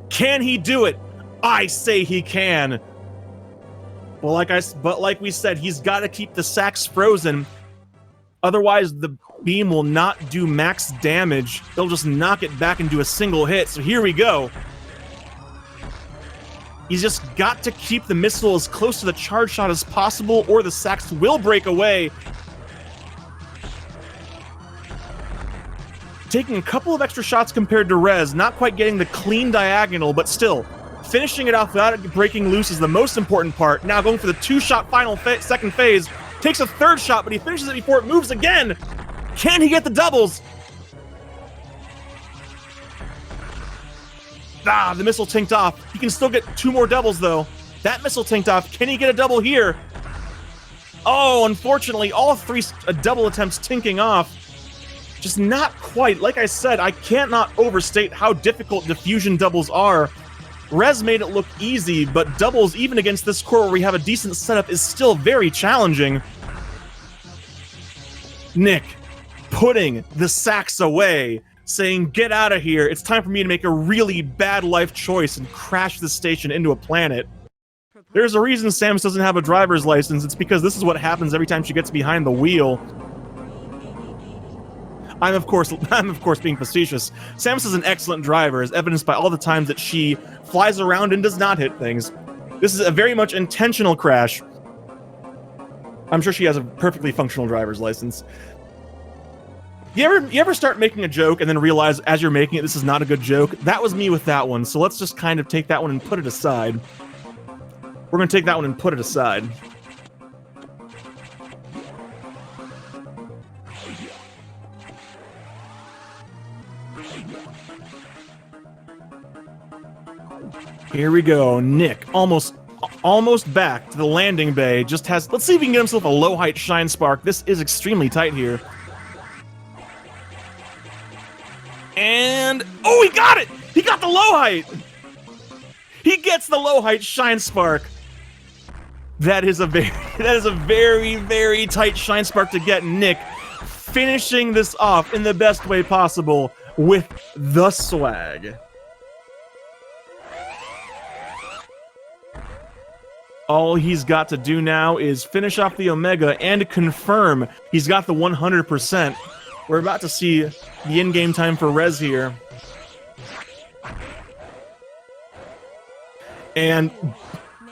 Can he do it? I say he can. Well, like we said, he's got to keep the sax frozen. Otherwise, the beam will not do max damage. They'll just knock it back and do a single hit. So here we go. He's just got to keep the missile as close to the charge shot as possible, or the sax will break away. Taking a couple of extra shots compared to Rez, not quite getting the clean diagonal, but still, finishing it off without it breaking loose is the most important part. Now going for the two-shot final second phase, takes a third shot, but he finishes it before it moves again. Can he get the doubles? Ah, the missile tinked off. He can still get two more doubles, though. That missile tinked off. Can he get a double here? Oh, unfortunately, all three double attempts tinking off. Just not quite. Like I said, I cannot overstate how difficult diffusion doubles are. Rez made it look easy, but doubles, even against this core where we have a decent setup, is still very challenging. Nick, putting the sax away, saying, get out of here. It's time for me to make a really bad life choice and crash this station into a planet. There's a reason Samus doesn't have a driver's license. It's because this is what happens every time she gets behind the wheel. I'm of course being facetious. Samus is an excellent driver, as evidenced by all the times that she flies around and does not hit things. This is a very much intentional crash. I'm sure she has a perfectly functional driver's license. You ever start making a joke and then realize as you're making it this is not a good joke? That was me with that one, so let's just kind of take that one and put it aside. We're going to take that one and put it aside. Here we go. Nick, almost back to the landing bay. Just has. Let's see if he can get himself a low height shine spark. This is extremely tight here. And oh, he got it! He got the low height. He gets the low height shine spark. That is a very, very tight shine spark to get. Nick finishing this off in the best way possible with the swag. All he's got to do now is finish off the Omega and confirm he's got the 100%. We're about to see the in-game time for Rez here. And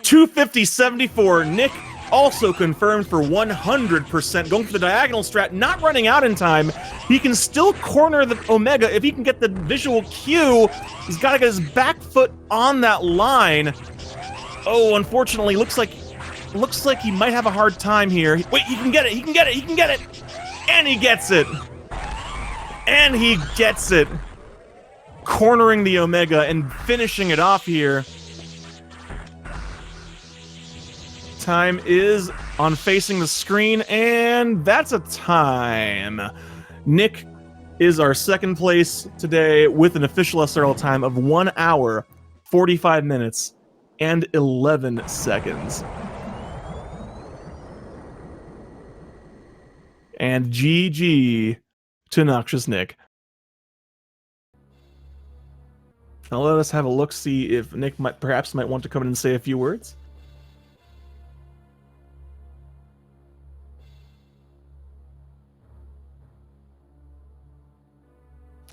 250.74, Nick also confirmed for 100%, going for the diagonal strat, not running out in time. He can still corner the Omega if he can get the visual cue. He's got to get his back foot on that line. Oh, unfortunately, looks like he might have a hard time here. Wait, he can get it, he can get it, he can get it! And he gets it! And he gets it! Cornering the Omega and finishing it off here. Time is on facing the screen, and that's a time. Nick is our second place today with an official SRL time of 1 hour, 45 minutes, and 11 seconds. And GG to noxiousnick. Now let us have a look, see if Nick perhaps might want to come in and say a few words.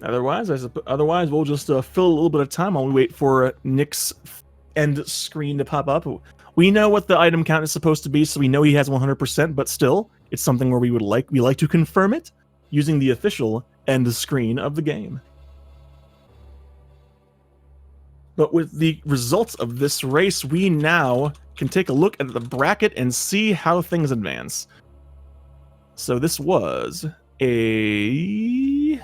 Otherwise, we'll just fill a little bit of time while we wait for Nick's end screen to pop up. We know what the item count is supposed to be, so we know he has 100%, but still, it's something where we like to confirm it using the official end screen of the game. But with the results of this race, we now can take a look at the bracket and see how things advance. So this was a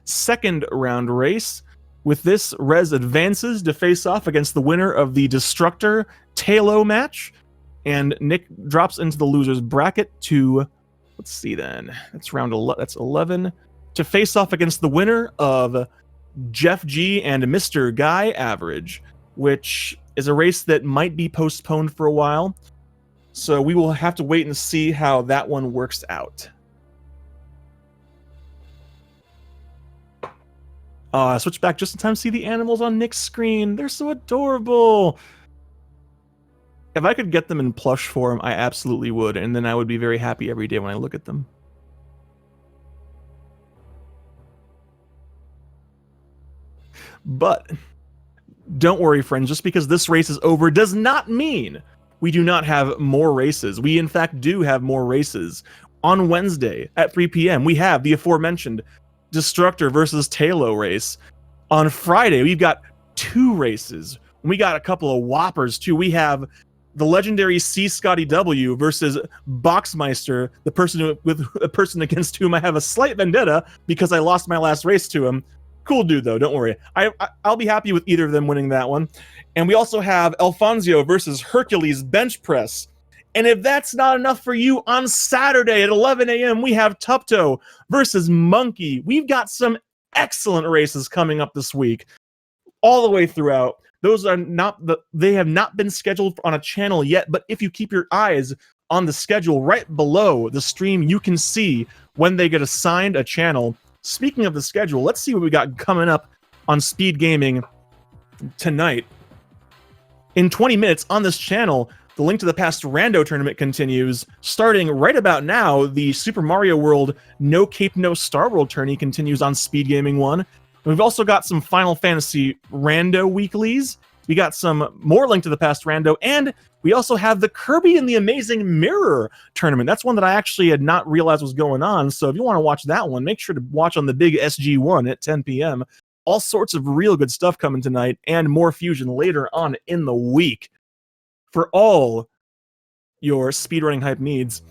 second round race. With this, Rez advances to face off against the winner of the Destructor Talo match, and Nick drops into the loser's bracket to, let's see then, that's round 11, that's 11, to face off against the winner of Jeff G and Mr. Guy Average, which is a race that might be postponed for a while, so we will have to wait and see how that one works out. Switch back just in time to see the animals on Nick's screen. They're so adorable. If I could get them in plush form, I absolutely would, and then I would be very happy every day when I look at them. But don't worry, friends, just because this race is over does not mean we do not have more races. We, in fact, do have more races. On Wednesday at 3 p.m., we have the aforementioned Destructor versus Talo race. On Friday, we've got 2 races. We got a couple of whoppers, too. We have the legendary C. Scotty W versus Boxmeister, the person against whom I have a slight vendetta because I lost my last race to him. Cool dude, though. Don't worry. I'll be happy with either of them winning that one. And we also have Alfonso versus Hercules bench press. And if that's not enough for you, on Saturday at 11 a.m., we have Tupto versus Monkey. We've got some excellent races coming up this week, all the way throughout. Those are they have not been scheduled on a channel yet, but if you keep your eyes on the schedule right below the stream, you can see when they get assigned a channel. Speaking of the schedule, let's see what we got coming up on SpeedGaming tonight. In 20 minutes on this channel, the Link to the Past Rando tournament continues. Starting right about now, the Super Mario World No Cape No Star World tourney continues on SpeedGaming 1. We've also got some Final Fantasy Rando weeklies. We got some more Link to the Past Rando, and we also have the Kirby and the Amazing Mirror tournament. That's one that I actually had not realized was going on, so if you want to watch that one, make sure to watch on the big SG1 at 10 p.m. All sorts of real good stuff coming tonight, and more Fusion later on in the week for all your speedrunning hype needs.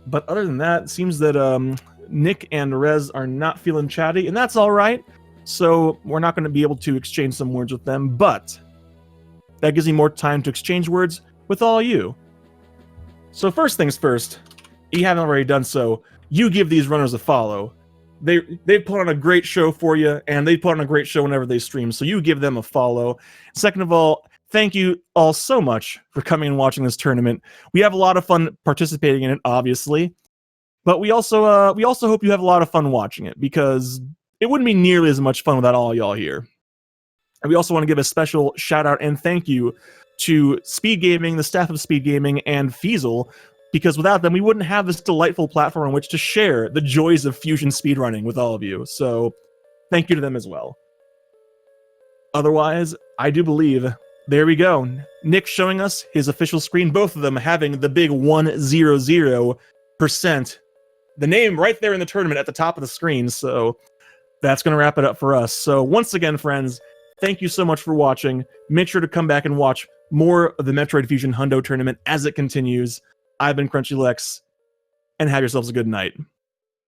But other than that, it seems that Nick and Rez are not feeling chatty, and that's all right. So we're not going to be able to exchange some words with them, but that gives me more time to exchange words with all you. So first things first, if you haven't already done so, you give these runners a follow. They put on a great show for you, and they put on a great show whenever they stream, so you give them a follow. Second of all, thank you all so much for coming and watching this tournament. We have a lot of fun participating in it, obviously, but we also hope you have a lot of fun watching it, because it wouldn't be nearly as much fun without all y'all here. And we also want to give a special shout out and thank you to SpeedGaming, the staff of SpeedGaming, and Feasel, because without them, we wouldn't have this delightful platform on which to share the joys of Fusion speedrunning with all of you. So thank you to them as well. Otherwise, I do believe, there we go. Nick showing us his official screen, both of them having the big 100%, the name right there in the tournament at the top of the screen. So that's going to wrap it up for us. So once again, friends, thank you so much for watching. Make sure to come back and watch more of the Metroid Fusion Hundo tournament as it continues. I've been Crunchy Lex, and have yourselves a good night.